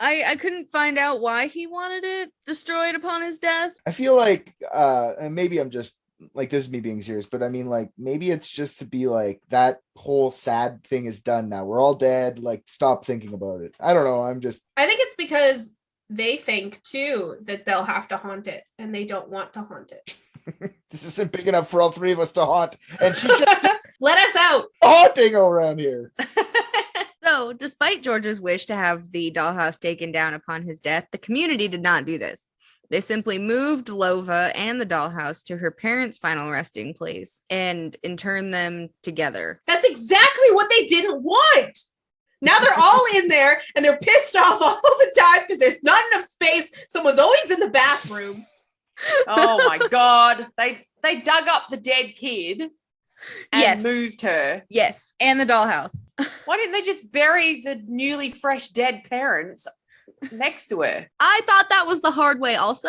I couldn't find out why he wanted it destroyed upon his death. I feel like, and maybe I'm just like, this is me being serious, but I mean, like, maybe it's just to be like, that whole sad thing is done now. We're all dead. Like, stop thinking about it. I don't know. I think it's because they think too that they'll have to haunt it and they don't want to haunt it. This isn't big enough for all three of us to haunt. And she just Let us out. haunting around here. So, despite George's wish to have the dollhouse taken down upon his death, the community did not do this. They simply moved Lova and the dollhouse to her parents' final resting place and interned them together. That's exactly what they didn't want. Now they're all in there and they're pissed off all the time because there's not enough space. Someone's always in the bathroom. Oh my God. They dug up the dead kid and Yes. moved her. Yes, and the dollhouse. Why didn't they just bury the newly fresh dead parents next to her? I thought that was the hard way also.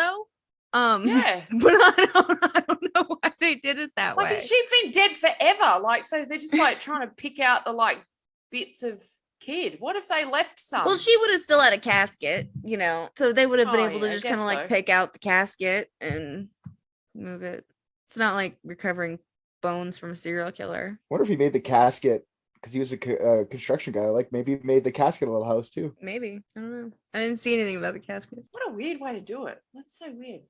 Yeah. But I don't know why they did it that Like, way. she'd been dead forever. Like, so they're just like trying to pick out the like bits of kid. What if they left some? Well, she would have still had a casket, you know, so they would have been Oh, able to yeah, I just kind of guess like so. pick out the casket and move it. It's not like recovering bones from a serial killer. What if he made the casket because he was a construction guy? Like, maybe he made the casket a little house too. Maybe. I don't know. I didn't see anything about the casket. What a weird way to do it. That's so weird.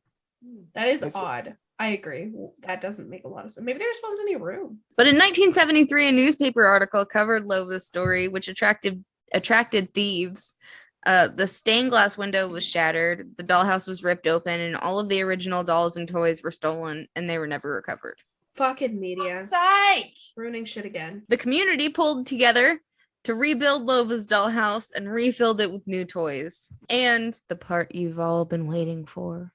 That is That's- odd. I agree. That doesn't make a lot of sense. Maybe there just wasn't any room. But in 1973, a newspaper article covered Lova's story, which attracted thieves The stained glass window was shattered, the dollhouse was ripped open, and all of the original dolls and toys were stolen, and they were never recovered. Fucking media. Fuck's sake. Ruining shit again. The community pulled together to rebuild Lova's dollhouse and refilled it with new toys. And the part you've all been waiting for.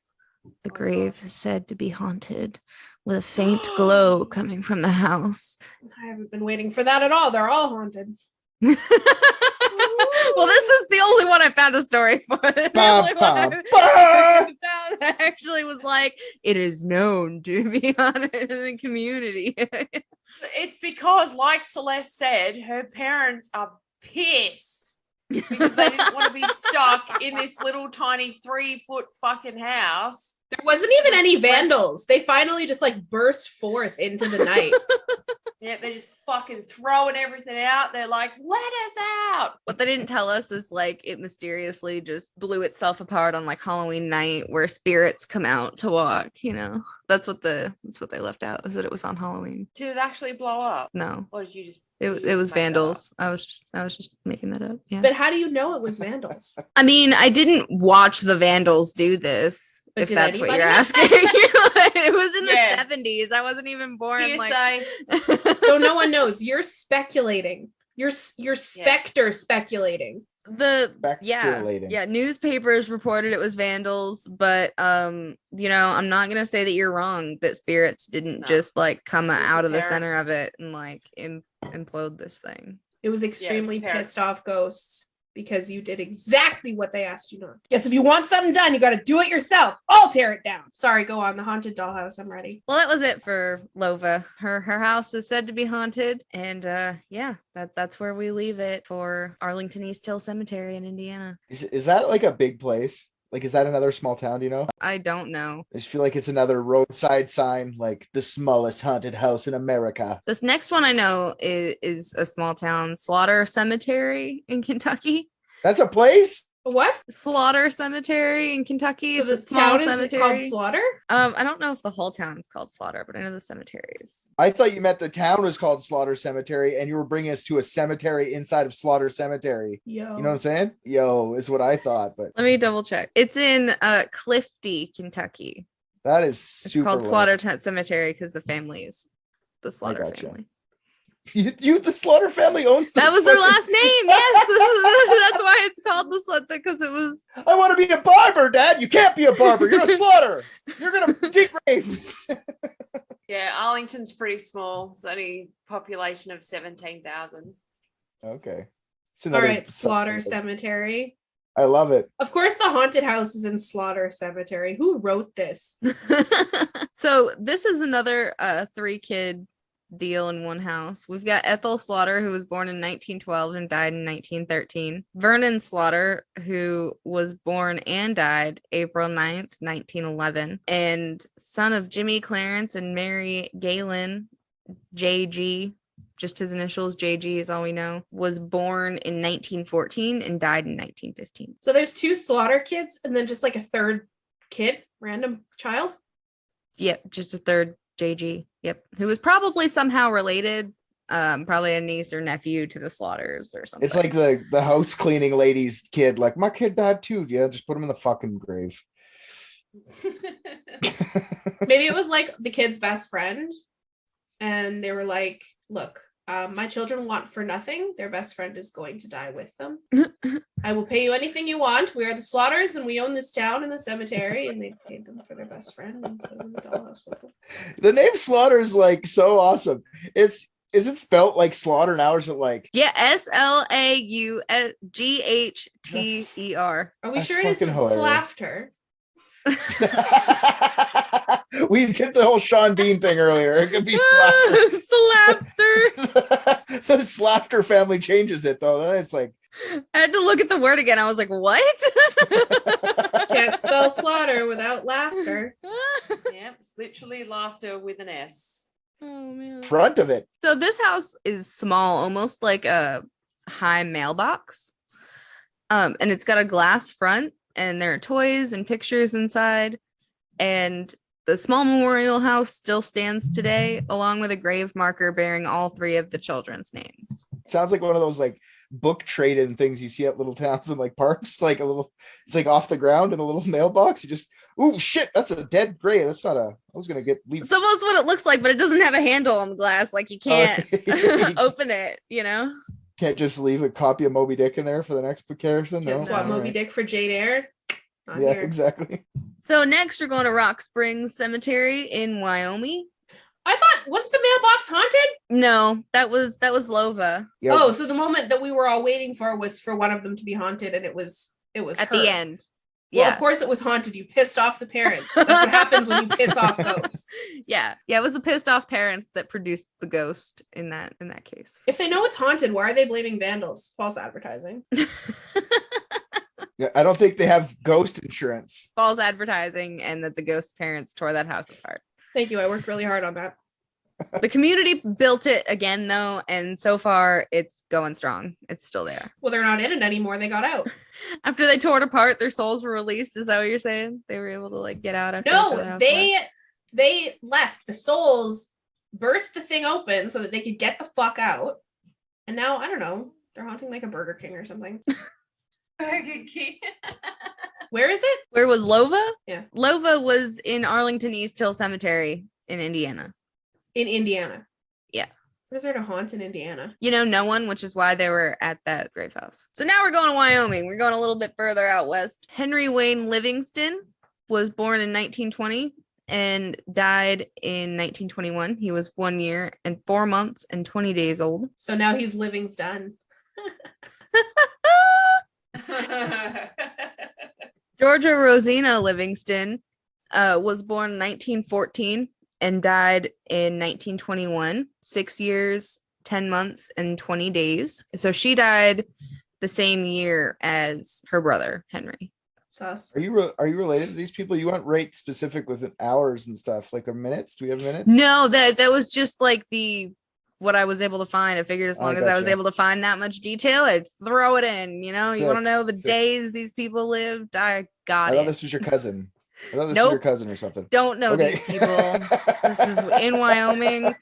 The grave is said to be haunted, with a faint glow coming from the house. I haven't been waiting for that at all. They're all haunted. Well, this is the only one I found a story for. The only one I found that actually was like, it is known to be haunted in the community. It's because, like Celeste said, her parents are pissed because they didn't want to be stuck in this little tiny 3-foot fucking house. There wasn't even any vandals. They finally just like burst forth into the night. Yeah, they're just fucking throwing everything out. They're like, let us out. What they didn't tell us is like it mysteriously just blew itself apart on like Halloween night where spirits come out to walk, you know. That's what they left out, is that it was on Halloween. Did it actually blow up? No. Or did you just It was vandals. I was just making that up. Yeah. But how do you know it was vandals? I mean, I didn't watch the vandals do this, But if did that's what anybody? you're asking. It was in Yeah. the 70s. I wasn't even born. hearsay? So no one knows. You're speculating. You're specter speculating. Speculating. Newspapers reported it was vandals, but you know, I'm not gonna say that you're wrong, that spirits didn't just like come was out the of the center parents. of it and like implode this thing. It was extremely parents. pissed off ghosts because you did exactly what they asked you not. Yes, if you want something done, you got to do it yourself. I'll tear it down. Sorry, go on. The haunted dollhouse. I'm ready. Well, that was it for Lova. Her house is said to be haunted, and that's where we leave it for Arlington East Hill Cemetery in Indiana. Is that like a big place? Like, is that another small town? Do you know? I don't know. I just feel like it's another roadside sign, like the smallest haunted house in America. This next one I know is a small town, Slaughter Cemetery in Kentucky. That's a place? What? Slaughter Cemetery in Kentucky. So It's the a small town is cemetery. called Slaughter? I don't know if the whole town is called Slaughter, but I know the cemeteries. I thought you meant the town was called Slaughter Cemetery and you were bringing us to a cemetery inside of Slaughter Cemetery. Yo. You know what I'm saying? Yo, is what I thought, but Let me double check. It's in Clifty, Kentucky. that is It's super called low. Slaughter Cemetery because the family's the Slaughter gotcha. family. You the Slaughter family owns the That was their fucking- last name. Yes, that's why it's called the Slaughter, because it was. I want to be a barber, Dad. You can't be a barber. You're a slaughter. You're gonna dig graves. Yeah, Arlington's pretty small. It's only population of 17,000. Okay. It's All another right, Slaughter Cemetery. I love it. Of course, the haunted house is in Slaughter Cemetery. Who wrote this? So this is another 3-kid deal in one house. We've got Ethel Slaughter, who was born in 1912 and died in 1913. Vernon Slaughter, who was born and died April 9th, 1911. And son of Jimmy Clarence and Mary Galen, JG, just his initials, JG is all we know, was born in 1914 and died in 1915. So there's 2 Slaughter kids and then just like a third kid, random child. Yep, just a third JG. Yep, who was probably somehow related, probably a niece or nephew to the Slaughters or something. It's like the house cleaning lady's kid. Like, my kid died too. Yeah, just put him in the fucking grave. Maybe it was like the kid's best friend. And they were like, look, my children want for nothing. Their best friend is going to die with them. I will pay you anything you want. We are the Slaughters and we own this town and the cemetery. And they paid them for their best friend and put them in the dollhouse with them. The name Slaughter is like so awesome. Is it spelt like slaughter now, or is it like Yeah, SLAUGHTER. Are we That's sure it isn't fucking hilarious. Slafter? we did the whole Sean Bean thing earlier. It could be Slapster. Slaughter. The Slaughter family changes it though. Then it's like I had to look at the word again. I was like, what? Can't spell slaughter without laughter. Yeah, it's literally laughter with an S. Oh man. front of it. So this house is small, almost like a high mailbox. And it's got a glass front, and there are toys and pictures inside. And the small memorial house still stands today, along with a grave marker bearing all 3 of the children's names. sounds like one of those like book trade-in things you see at little towns and like parks, like a little, it's like off the ground in a little mailbox. You just, oh shit, that's a dead gray. That's not a, I was gonna leave. It's almost what it looks like, but it doesn't have a handle on the glass. Like you can't open it, you know? Can't just leave a copy of Moby Dick in there for the next comparison. Can't No, swap all Moby right. Dick for Jade Eyre. Not Yeah, here. exactly. So next we're going to Rock Springs Cemetery in Wyoming. I thought, wasn't the mailbox haunted? No, that was Lova Yeah. Oh, so the moment that we were all waiting for was for one of them to be haunted, and it was at her. the end. Well, Yeah. of course it was haunted. You pissed off the parents. That's what happens when you piss off ghosts. Yeah. It was the pissed off parents that produced the ghost in that case. If they know it's haunted, why are they blaming vandals? False advertising. Yeah, I don't think they have ghost insurance. False advertising, and that the ghost parents tore that house apart. Thank you. I worked really hard on that. The community built it again though, and so far it's going strong. It's still there. Well, they're not in it anymore. They got out. After they tore it apart, their souls were released. Is that what you're saying? They were able to like get out after they tore the No, house apart? they left. The souls burst the thing open so that they could get the fuck out. And now, I don't know, they're haunting like a Burger King or something. Where is it? Where was Lova? Yeah. Lova was in Arlington East Hill Cemetery in Indiana. In Indiana. Yeah. What is there to haunt in Indiana? You know, no one, which is why they were at that grave house. So now we're going to Wyoming. We're going a little bit further out west. Henry Wayne Livingston was born in 1920 and died in 1921. He was 1 year and 4 months and 20 days old. So now he's living's done. Georgia Rosina Livingston was born in 1914 and died in 1921, 6 years, 10 months, and 20 days. So she died the same year as her brother, Henry. Sus. Are you related to these people? You went right specific with hours and stuff, like minutes. Do we have minutes? No, that was just like what I was able to find. I figured as I long as I was gotcha. able to find that much detail, I'd throw it in. You know, you want to Sick, know the sick. days these people lived? I got I thought it. this was your cousin. I thought this was Nope. your cousin or something. Don't know Okay. these people. This is in Wyoming.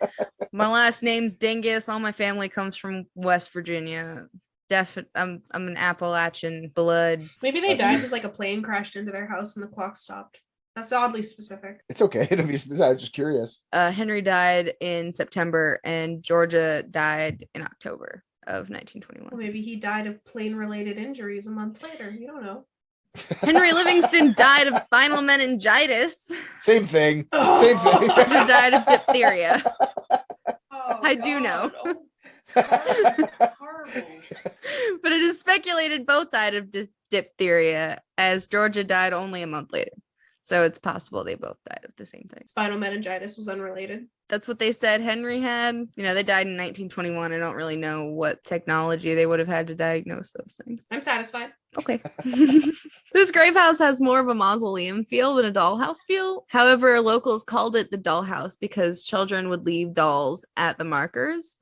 My last name's Dingus. All my family comes from West Virginia. I'm an Appalachian blood. Maybe they died because like a plane crashed into their house and the clock stopped. That's oddly specific. It's okay. I was just curious. Henry died in September and Georgia died in October of 1921. Well, maybe he died of plane-related injuries a month later. You don't know. Henry Livingston died of spinal meningitis. Same thing. Same thing. Georgia died of diphtheria. Oh, I do know. Horrible. But it is speculated both died of diphtheria, as Georgia died only a month later. So it's possible they both died of the same thing. Spinal meningitis was unrelated. That's what they said Henry had. You know, they died in 1921. I don't really know what technology they would have had to diagnose those things. I'm satisfied. Okay. This grave house has more of a mausoleum feel than a dollhouse feel. However, locals called it the dollhouse because children would leave dolls at the markers.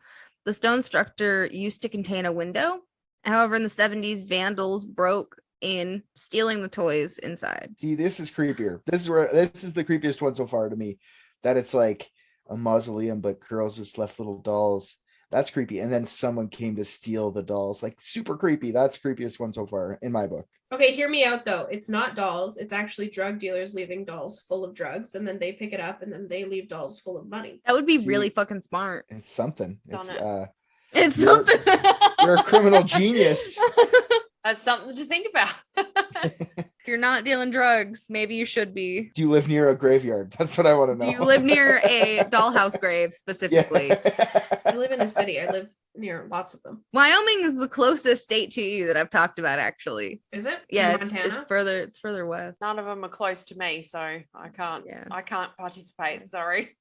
The stone structure used to contain a window. However, in the 70s, vandals broke in, stealing the toys inside. See, this is creepier. This is the creepiest one so far to me. That it's like a mausoleum, but girls just left little dolls. That's creepy. And then someone came to steal the dolls. Like super creepy. That's the creepiest one so far in my book. Okay, hear me out though. It's not dolls. It's actually drug dealers leaving dolls full of drugs, and then they pick it up, and then they leave dolls full of money. That would be See- really fucking smart. It's something. Done It's it. It's You're- something. you're a criminal genius. That's something to think about. If you're not dealing drugs, maybe you should be. Do you live near a graveyard? That's what I want to know. Do you live near a dollhouse grave Yeah. specifically? I live in a city. I live near lots of them. Wyoming is the closest state to you that I've talked about, actually. Is it? Yeah, In Montana? it's further west. None of them are close to me, so I can't. Yeah. I can't participate. Sorry.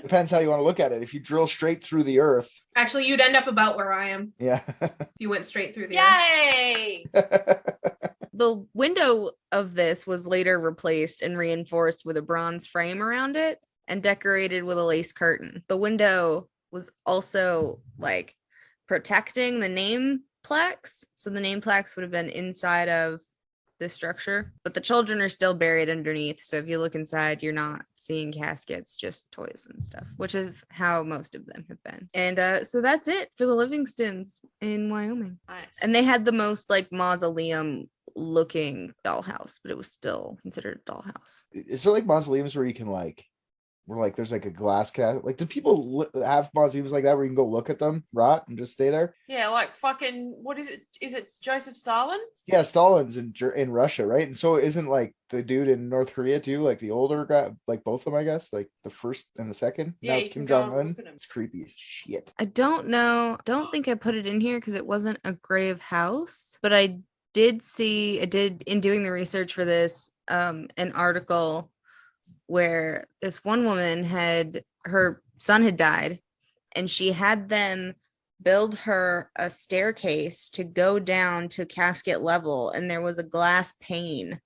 Depends how you want to look at it. If you drill straight through the earth, Actually, you'd end up about where I am yeah. if you went straight through the earth. Yay! The window of this was later replaced and reinforced with a bronze frame around it and decorated with a lace curtain. The window was also like protecting the name plaques. So the name plaques would have been inside of this structure, but the children are still buried underneath. So if you look inside, you're not seeing caskets, just toys and stuff, which is how most of them have been. And so that's it for the Livingstons in Wyoming. Nice. And they had the most like mausoleum looking dollhouse, but it was still considered a dollhouse. Is there like mausoleums where you can like, where like there's like a glass cat? Like, do people have mausoleums like that where you can go look at them rot and just stay there? Yeah, like fucking, what is it? Is it Joseph Stalin? Yeah, Stalin's in Russia, right? And so isn't like the dude in North Korea too, like the older guy, like both of them, I guess, like the first and the second. Yeah, now you it's can Kim go and Jong Un. look at 'em. It's creepy as shit. I don't know. Don't think I put it in here because it wasn't a grave house, but I did in doing the research for this, an article where this one woman her son had died, and she had them build her a staircase to go down to casket level, and there was a glass pane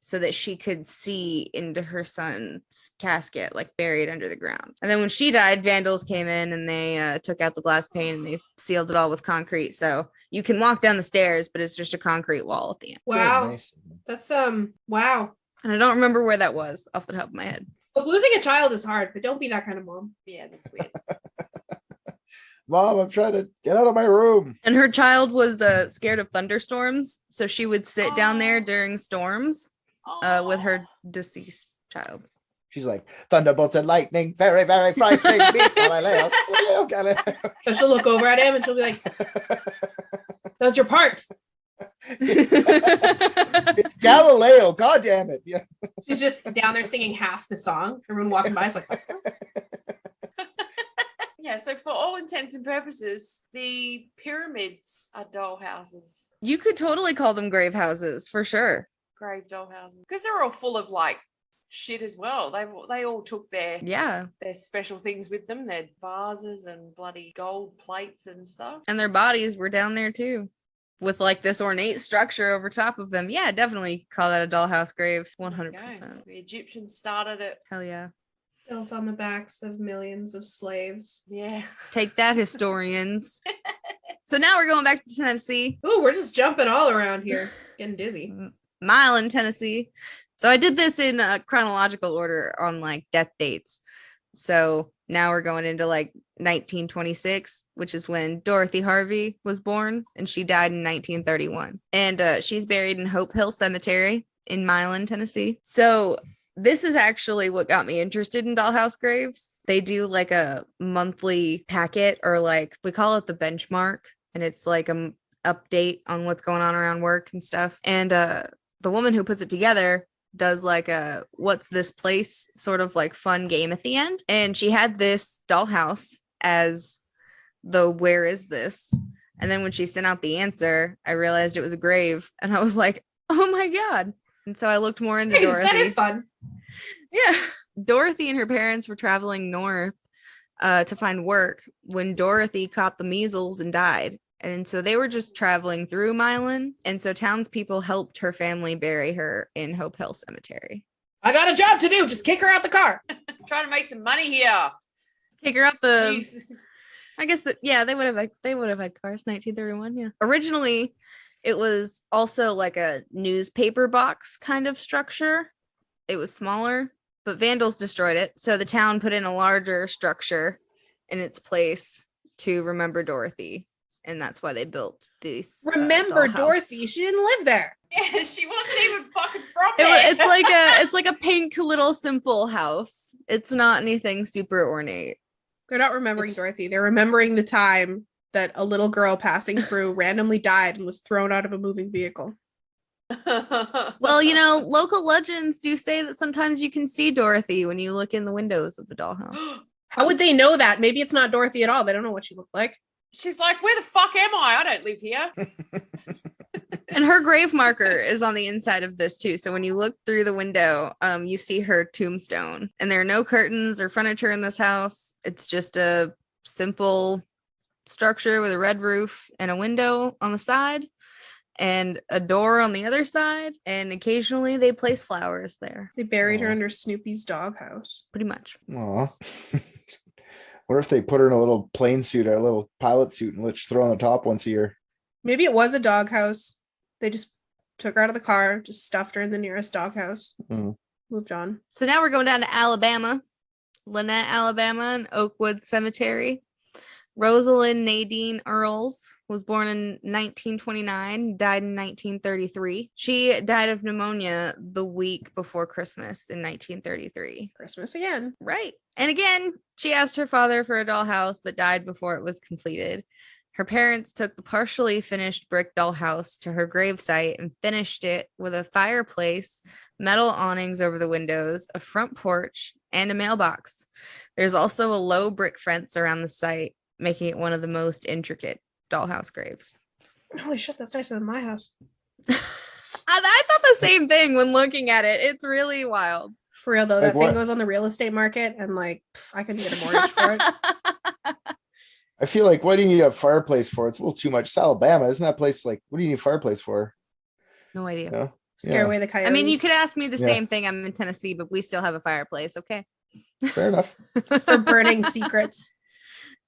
so that she could see into her son's casket, like buried under the ground. And then when she died, vandals came in and they took out the glass pane and they sealed it all with concrete. So you can walk down the stairs, but it's just a concrete wall at the end. Wow. Oh, nice. That's wow. And I don't remember where that was off the top of my head. But losing a child is hard, but don't be that kind of mom. Yeah, that's weird. Mom, I'm trying to get out of my room. And her child was scared of thunderstorms, so she would sit down there Oh. during storms with her deceased child. She's like, thunderbolts and lightning, very, very frightening. Me, Galileo, Galileo, Galileo. So she'll look over at him and she'll be like, "That's your part." It's Galileo. God damn it. Yeah. She's just down there singing half the song. Everyone walking by is like, Yeah, so for all intents and purposes, the pyramids are doll houses, You could totally call them grave houses for sure. grave doll houses, because they're all full of like shit as well. They all took their Yeah. special things with them, their vases and bloody gold plates and stuff. And their bodies were down there too, with like this ornate structure over top of them. Yeah, definitely call that a dollhouse grave. There you 100%. go. The Egyptians started it. Hell yeah. built on the backs of millions of slaves. Yeah. Take that, historians. So now we're going back to Tennessee. Ooh, we're just jumping all around here. Getting dizzy. Milan, Tennessee. So I did this in chronological order on like death dates. So now we're going into like 1926, which is when Dorothy Harvey was born, and she died in 1931. And she's buried in Hope Hill Cemetery in Milan, Tennessee. So this is actually what got me interested in dollhouse graves. They do like a monthly packet, or like we call it the benchmark, and it's like a update on what's going on around work and stuff. And the woman who puts it together does like a what's this place sort of like fun game at the end. And she had this dollhouse as the where is this? And then when she sent out the answer, I realized it was a grave, and I was like, oh my God. And so I looked more into Thanks, Dorothy. that is fun. Yeah. Dorothy and her parents were traveling north to find work when Dorothy caught the measles and died. And so they were just traveling through Milan. And so townspeople helped her family bury her in Hope Hill Cemetery. I got a job to do. Just kick her out the car. Trying to make some money here. Kick her out the Jeez. I guess that, yeah, they would have had cars 1931. Yeah. Originally, it was also like a newspaper box kind of structure. It was smaller, but vandals destroyed it. So the town put in a larger structure in its place to remember Dorothy. And that's why they built these. Remember dollhouse. Dorothy. She didn't live there. Yeah, she wasn't even fucking from there. It's like a pink little simple house. It's not anything super ornate. They're not remembering It's- Dorothy. They're remembering the time that a little girl passing through randomly died and was thrown out of a moving vehicle. Well, you know, local legends do say that sometimes you can see Dorothy when you look in the windows of the dollhouse. How would they know that? Maybe it's not Dorothy at all. They don't know what she looked like. She's like, where the fuck am I? I don't live here. And her grave marker is on the inside of this too. So when you look through the window, you see her tombstone. And there are no curtains or furniture in this house. It's just a simple structure with a red roof and a window on the side and a door on the other side. And occasionally they place flowers there. They buried her Aw. under Snoopy's doghouse. Pretty much. Aw. What if they put her in a little plane suit, or a little pilot suit, and let's throw on the top once a year? Maybe it was a doghouse. They just Took her out of the car, just stuffed her in the nearest doghouse. Mm. Moved on. So now we're going down to Alabama, Lynette, Alabama, and Oakwood Cemetery. Rosalind Nadine Earls was born in 1929, died in 1933. She died of pneumonia the week before Christmas in 1933. Christmas again. Right. And again, she asked her father for a dollhouse, but died before it was completed. Her parents took the partially finished brick dollhouse to her gravesite and finished it with a fireplace, metal awnings over the windows, a front porch, and a mailbox. There's also a low brick fence around the site, making it one of the most intricate dollhouse graves. Holy shit, that's nicer than my house. I thought the same thing when looking at it. It's really wild. For real though, Like that thing what? goes on the real estate market and like I couldn't get a mortgage for it. I feel like, what do you need a fireplace for? It's a little too much. It's Alabama. Isn't that place like, what do you need a fireplace for? No idea. You know? Scare Yeah. away the coyotes. I mean, you could ask me the Yeah. same thing. I'm in Tennessee, but we still have a fireplace. Okay. Fair enough. for burning secrets.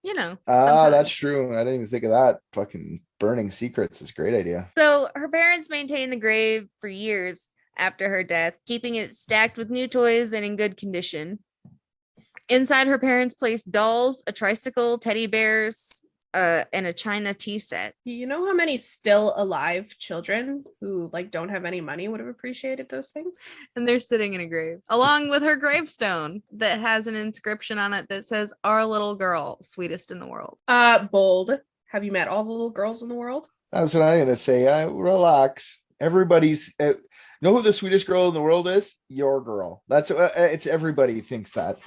You know. Ah, sometimes. that's true. I didn't even think of that. Fucking burning secrets is a great idea. So her parents maintained the grave for years after her death, keeping it stacked with new toys and in good condition. Inside, her parents placed dolls, a tricycle, teddy bears, and a china tea set. You know how many still alive children who like don't have any money would have appreciated those things? And they're sitting in a grave, along with her gravestone that has an inscription on it that says, "Our little girl, sweetest in the world." Bold. Have you met all the little girls in the world? That's what I'm gonna say. Relax. Everybody's know who the sweetest girl in the world is? Your girl. That's it's everybody thinks that.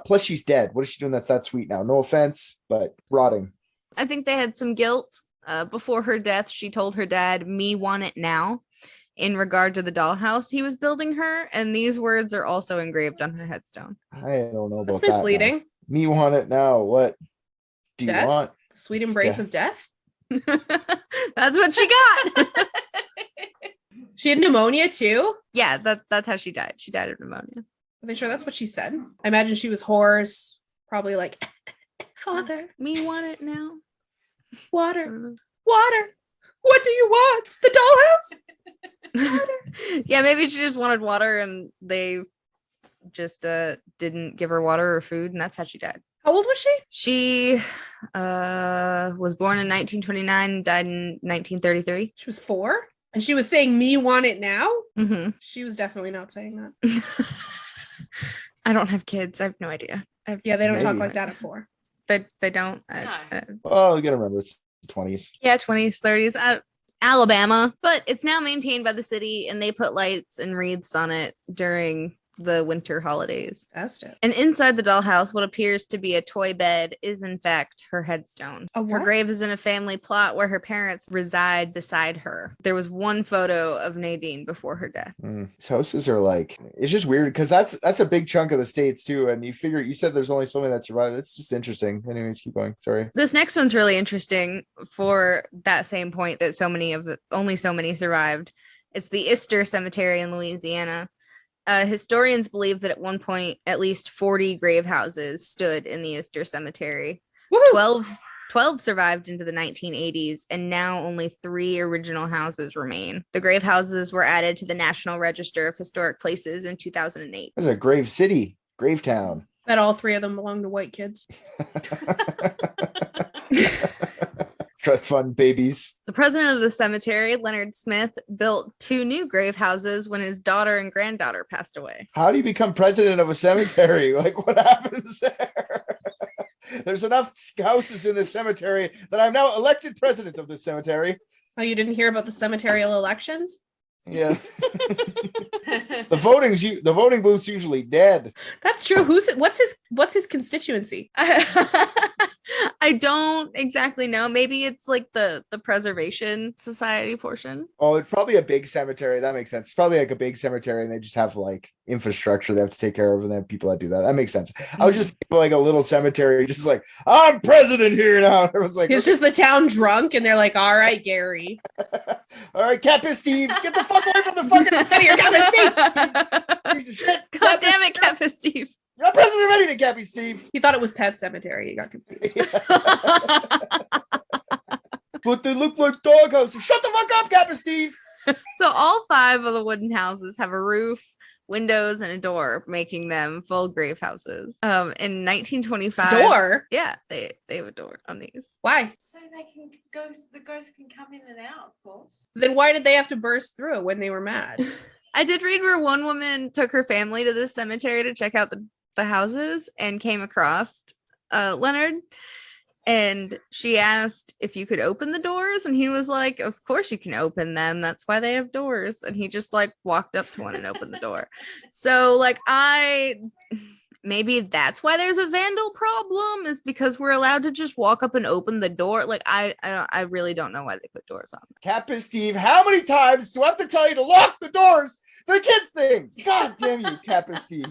Plus she's dead. What is she doing that's that sweet now? No offense, but rotting. I think they had some guilt. Before her death, she told her dad, "Me want it now," in regard to the dollhouse he was building her. And these words are also engraved on her headstone. I don't know about That's misleading. that. Me want it now. What do you Death? want? Sweet embrace Yeah. of death. That's what she got. She had pneumonia too. Yeah, that's how she died. She died of pneumonia. Are they sure that's what she said? I imagine she was hoarse, probably like, "Father, Me want it now. I water, don't know. water. What do you want? The dollhouse?" Yeah, maybe she just wanted water and they just didn't give her water or food, and that's how she died. How old was she? She was born in 1929 and died in 1933. She was 4. And she was saying, "Me want it now." Mm-hmm. She was definitely not saying that. I don't have kids. I have no idea. Yeah, they don't talk Maybe. like that at 4. They don't. Oh, you gotta remember it's the 20s. Yeah, 20s, 30s. Alabama, but it's now maintained by the city, and they put lights and wreaths on it during the winter holidays. That's it. And inside the dollhouse, what appears to be a toy bed is in fact her headstone. A Her what? grave is in a family plot where her parents reside beside her. There was one photo of Nadine before her death. These houses are like, it's just weird because that's a big chunk of the states too. And you said there's only so many that survive. It's just interesting. Anyways, keep going. Sorry. This next one's really interesting for that same point that only so many survived. It's the Ister Cemetery in Louisiana. Historians believe that at one point, at least 40 grave houses stood in the Ister Cemetery. Woohoo! 12 survived into the 1980s, and now only 3 original houses remain. The grave houses were added to the National Register of Historic Places in 2008. This is a grave city, grave town. Bet all 3 of them belong to white kids. Trust fund babies. The president of the cemetery, Leonard Smith, built 2 new grave houses when his daughter and granddaughter passed away. How do you become president of a cemetery? Like, what happens there? There's enough houses in this cemetery that I'm now elected president of this cemetery. Oh, you didn't hear about the semeterial elections? Yeah. The voting booth's usually dead. That's true. What's his constituency? I don't exactly know. Maybe it's like the preservation society portion. Oh, it's probably a big cemetery. That makes sense. It's probably like a big cemetery and they just have like infrastructure they have to take care of and they have people that do that. That makes sense. I was just thinking like a little cemetery, just like, I'm president here now. It was like, It's just the town drunk and they're like, "All right, Gary." all right, Captain Steve, get the fuck away from the fucking Out of your Captain piece of shit. God damn it, Kevin Steve. You're not president of anything, Captain Steve. He thought it was Pet Cemetery. He got confused. But they look like dog houses. Shut the fuck up, Captain Steve. So all 5 of the wooden houses have a roof, windows, and a door, making them full grave houses. In 1925, Door? yeah, they have a door on these. Why? So they can the ghosts can come in and out, of course. Then why did they have to burst through it when they were mad? I did read where one woman took her family to this cemetery to check out the houses and came across Leonard. And she asked if you could open the doors, and he was like, of course you can open them. That's why they have doors. And he just like walked up to one and opened the door. So like maybe that's why there's a vandal problem, is because we're allowed to just walk up and open the door. Like I really don't know why they put doors on them. Captain Steve, how many times do I have to tell you to lock the doors for the kids things? God damn you, Captain Steve.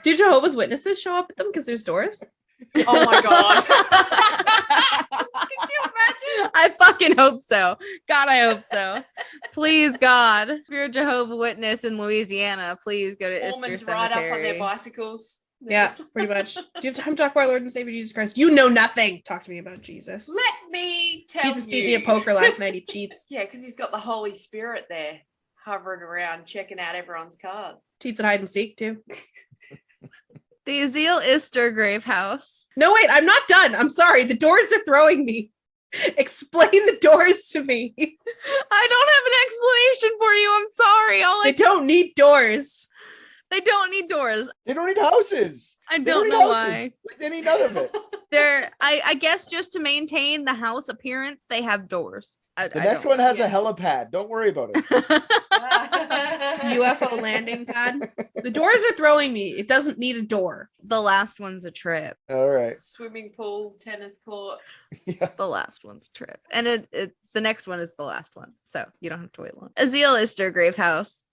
Did Jehovah's Witnesses show up at them because there's doors? Oh my god. Could you imagine? I fucking hope so. God, I hope so. Please, God. If you're a Jehovah's Witness in Louisiana, please go to Ister Mormons ride Cemetery. up on their bicycles. Yeah, pretty much. Do you have time to talk about our Lord and Savior Jesus Christ? You know nothing. Talk to me about Jesus. Let me tell Jesus you. beat me at poker last night. He cheats. Yeah, because he's got the Holy Spirit there hovering around, checking out everyone's cards. Cheats at hide and seek too. The Azil Ister grave house. No, wait, I'm not done. I'm sorry. The doors are throwing me. Explain the doors to me. I don't have an explanation for you. I'm sorry. They don't need doors. They don't need doors. They don't need houses. I They don't need know houses. why. Like, they need none of it. I guess just to maintain the house appearance, they have doors. The next one has a helipad. Don't worry about it. UFO landing pad. The doors are throwing me. It doesn't need a door. The last one's a trip. All right. Swimming pool, tennis court. Yeah. The last one's a trip. And the next one is the last one. So you don't have to wait long. Azil Ister grave house.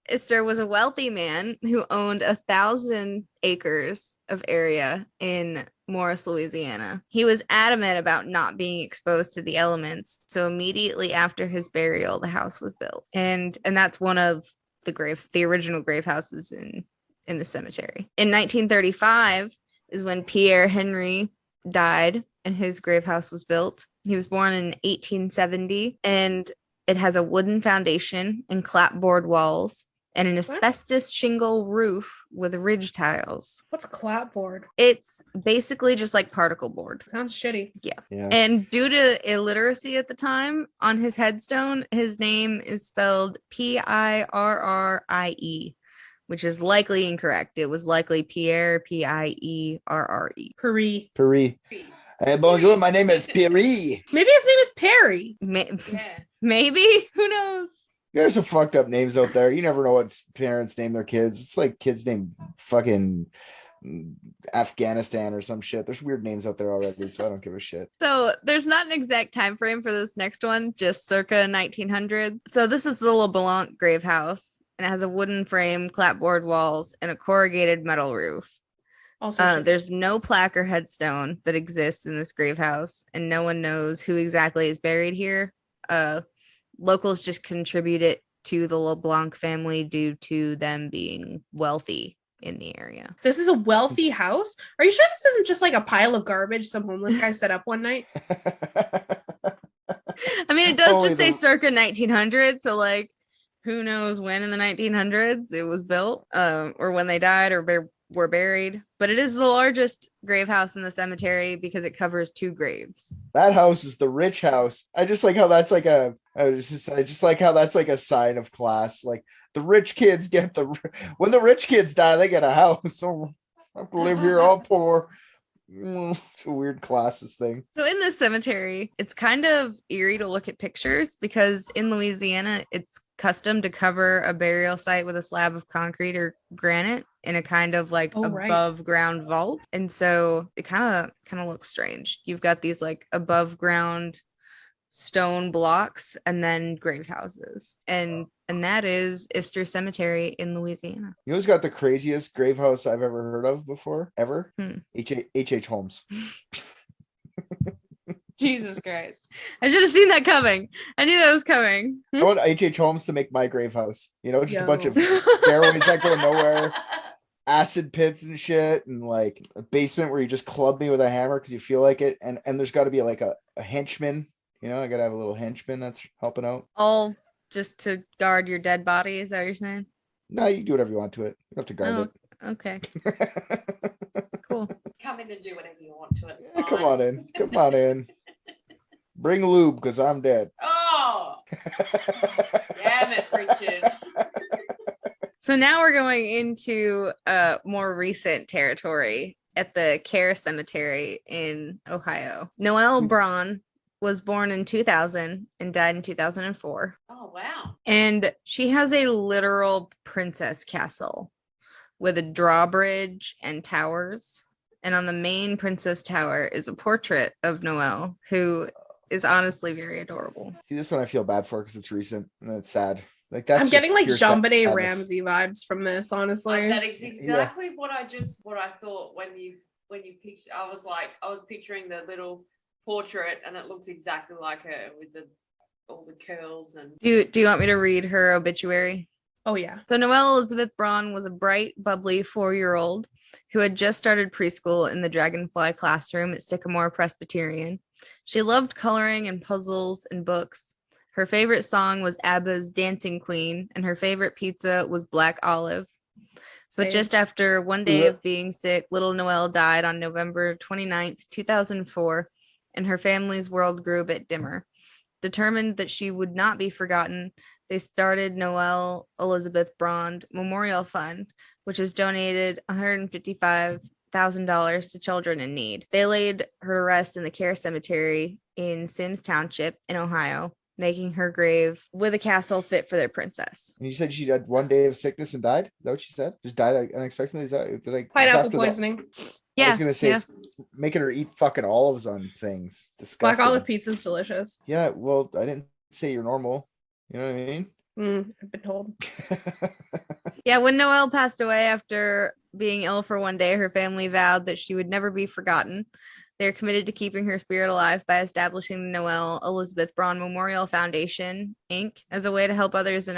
Ister was a wealthy man who owned 1,000 acres of area in Morris, Louisiana. He was adamant about not being exposed to the elements, so immediately after his burial, the house was built. And that's one of the original grave houses in the cemetery. In 1935 is when Pierre Henry died and his grave house was built. He was born in 1870, and it has a wooden foundation and clapboard walls and an asbestos shingle roof with ridge tiles. What's clapboard? It's basically just like particle board. Sounds shitty. Yeah. And due to illiteracy at the time, on his headstone, his name is spelled Pirrie, which is likely incorrect. It was likely Pierre, Pierre. Paris. Paris. Hey, bonjour. My name is Pierre. Maybe his name is Perry. Yeah. Maybe. Who knows? There's some fucked up names out there. You never know what parents name their kids. It's like kids named fucking Afghanistan or some shit. There's weird names out there already, so I don't give a shit. So there's not an exact time frame for this next one, just circa 1900. So this is the LeBlanc grave house, and it has a wooden frame, clapboard walls, and a corrugated metal roof. Also, There's no plaque or headstone that exists in this grave house, and no one knows who exactly is buried here. Locals just contribute it to the LeBlanc family due to them being wealthy in the area. this is a wealthy house. Are you sure this isn't just like a pile of garbage some homeless guy set up one night? I mean, it does Only just say the- circa 1900, so like, who knows when in the 1900s it was built, or when they died or were buried. But it is the largest grave house in the cemetery because it covers 2 graves. That house is the rich house. I just like how that's like I just like how that's like a sign of class. Like the rich kids get when the rich kids die, they get a house. So I have to live here all poor. It's a weird classist thing. So in this cemetery, it's kind of eerie to look at pictures because in Louisiana, it's custom to cover a burial site with a slab of concrete or granite in a kind of like above ground vault. And so it kind of looks strange. You've got these like above ground stone blocks and then grave houses. And that is Ister Cemetery in Louisiana. You know who's got the craziest grave house I've ever heard of before? Ever? Hmm. H.H. Holmes. Jesus Christ. I should have seen that coming. I knew that was coming. I want H.H. Holmes to make my grave house. You know, just a bunch of Yo. stairways that go nowhere, acid pits and shit, and like a basement where you just club me with a hammer because you feel like it. And there's got to be like a henchman You know, I gotta have a little henchman that's helping out. All just to guard your dead body. Is that what you're saying? No, you can do whatever you want to it. You don't have to guard Okay. it. Cool. Come in and do whatever you want to it. It's Yeah, come fine. on in. Come on in. Bring lube because I'm dead. Oh, damn it, Richard. So now we're going into more recent territory at the Care Cemetery in Ohio. Noelle Braun was born in 2000 and died in 2004. Oh, wow. And she has a literal princess castle with a drawbridge and towers. And on the main princess tower is a portrait of Noelle, who is honestly very adorable. See, this one I feel bad for because it's recent and it's sad. Like that's I'm getting like pure JonBenet sadness. Ramsey vibes from this, honestly. That is exactly what I thought when you picture. I was picturing the little portrait, and it looks exactly like her with all the curls and. Do you want me to read her obituary? Oh yeah. So Noelle Elizabeth Braun was a bright, bubbly 4-year-old who had just started preschool in the Dragonfly classroom at Sycamore Presbyterian. She loved coloring and puzzles and books. Her favorite song was ABBA's Dancing Queen, and her favorite pizza was Black Olive. But just after one day of being sick, little Noelle died on November 29th, 2004, and her family's world grew a bit dimmer. Determined that she would not be forgotten, they started Noelle Elizabeth Braun Memorial Fund, which has donated $155,000 to children in need. They laid her to rest in the Care Cemetery in Sims Township in Ohio, making her grave with a castle fit for their princess. And you said she had one day of sickness and died? Is that what she said? Just died unexpectedly? Is that did I Pineapple poisoning. Yeah. I was gonna say it's making her eat fucking olives on things. Disgusting. Black olive pizza's delicious. Yeah, well, I didn't say you're normal. You know what I mean? I've been told. Yeah, when Noelle passed away after being ill for one day, her family vowed that she would never be forgotten. They're committed to keeping her spirit alive by establishing the Noelle Elizabeth Braun Memorial Foundation, Inc., as a way to help others in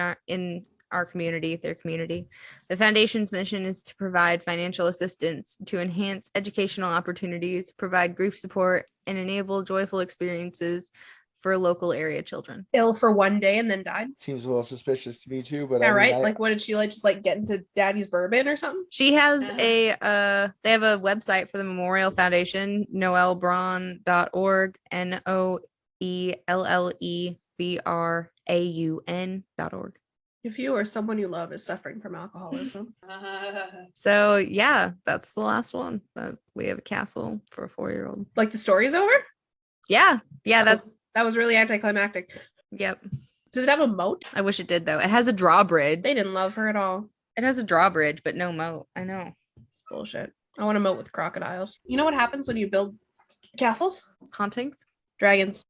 our community, their community. The foundation's mission is to provide financial assistance to enhance educational opportunities, provide grief support, and enable joyful experiences for local area children. Ill for one day and then died. Seems a little suspicious to me too, but Yeah, I mean, right. Like, what did she like? Just like get into daddy's bourbon or something? She has they have a website for the Memorial Foundation, noellebraun.org, NOELLEBRAUN.org. If you or someone you love is suffering from alcoholism. So yeah, that's the last one. We have a castle for a 4-year-old. Like the story's over? Yeah, that was really anticlimactic. Yep. Does it have a moat? I wish it did though. It has a drawbridge. They didn't love her at all. It has a drawbridge, but no moat. I know. Bullshit. I want a moat with crocodiles. You know what happens when you build castles? Hauntings. Dragons.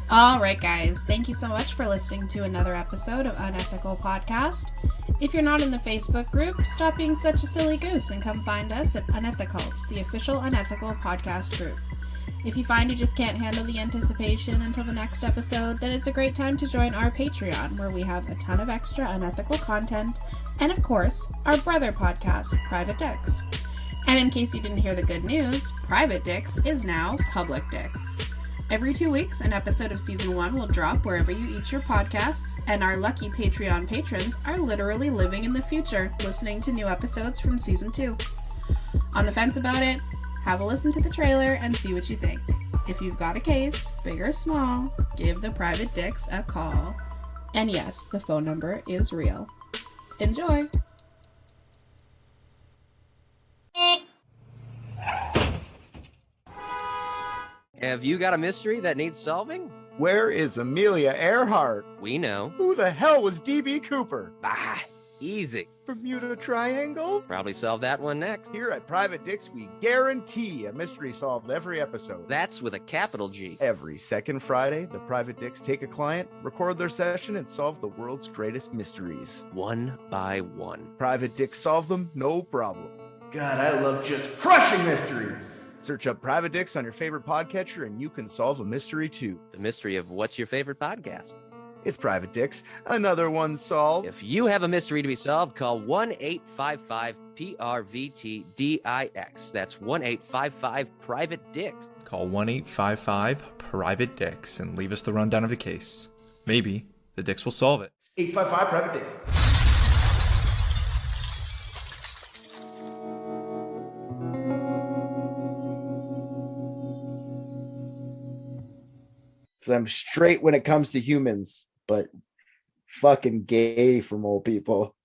All right, guys. Thank you so much for listening to another episode of Unethical Podcast. If you're not in the Facebook group, stop being such a silly goose and come find us at UNETHICULT, the official Unethical podcast group. If you find you just can't handle the anticipation until the next episode, then it's a great time to join our Patreon, where we have a ton of extra unethical content, and of course, our brother podcast, Private Dicks. And in case you didn't hear the good news, Private Dicks is now Public Dicks. Every 2 weeks, an episode of Season 1 will drop wherever you eat your podcasts, and our lucky Patreon patrons are literally living in the future, listening to new episodes from Season 2. On the fence about it? Have a listen to the trailer and see what you think. If you've got a case, big or small, give the Private Dicks a call. And yes, the phone number is real. Enjoy! Have you got a mystery that needs solving? Where is Amelia Earhart? We know. Who the hell was DB Cooper? Ah, easy. Bermuda Triangle? Probably solve that one next. Here at Private Dicks, we guarantee a mystery solved every episode. That's with a capital G. Every second Friday, the Private Dicks take a client, record their session, and solve the world's greatest mysteries. One by one. Private Dicks solve them, no problem. God, I love just crushing mysteries. Search up Private Dicks on your favorite podcatcher and you can solve a mystery too. The mystery of what's your favorite podcast? It's Private Dicks. Another one solved. If you have a mystery to be solved, call 1-855-PRVT-DIX. That's 1-855-PRIVATE-DICKS. Call 1-855-Private-Dicks and leave us the rundown of the case. Maybe the Dicks will solve it. 855 Private Dicks. Because I'm straight when it comes to humans, but fucking gay for mole people.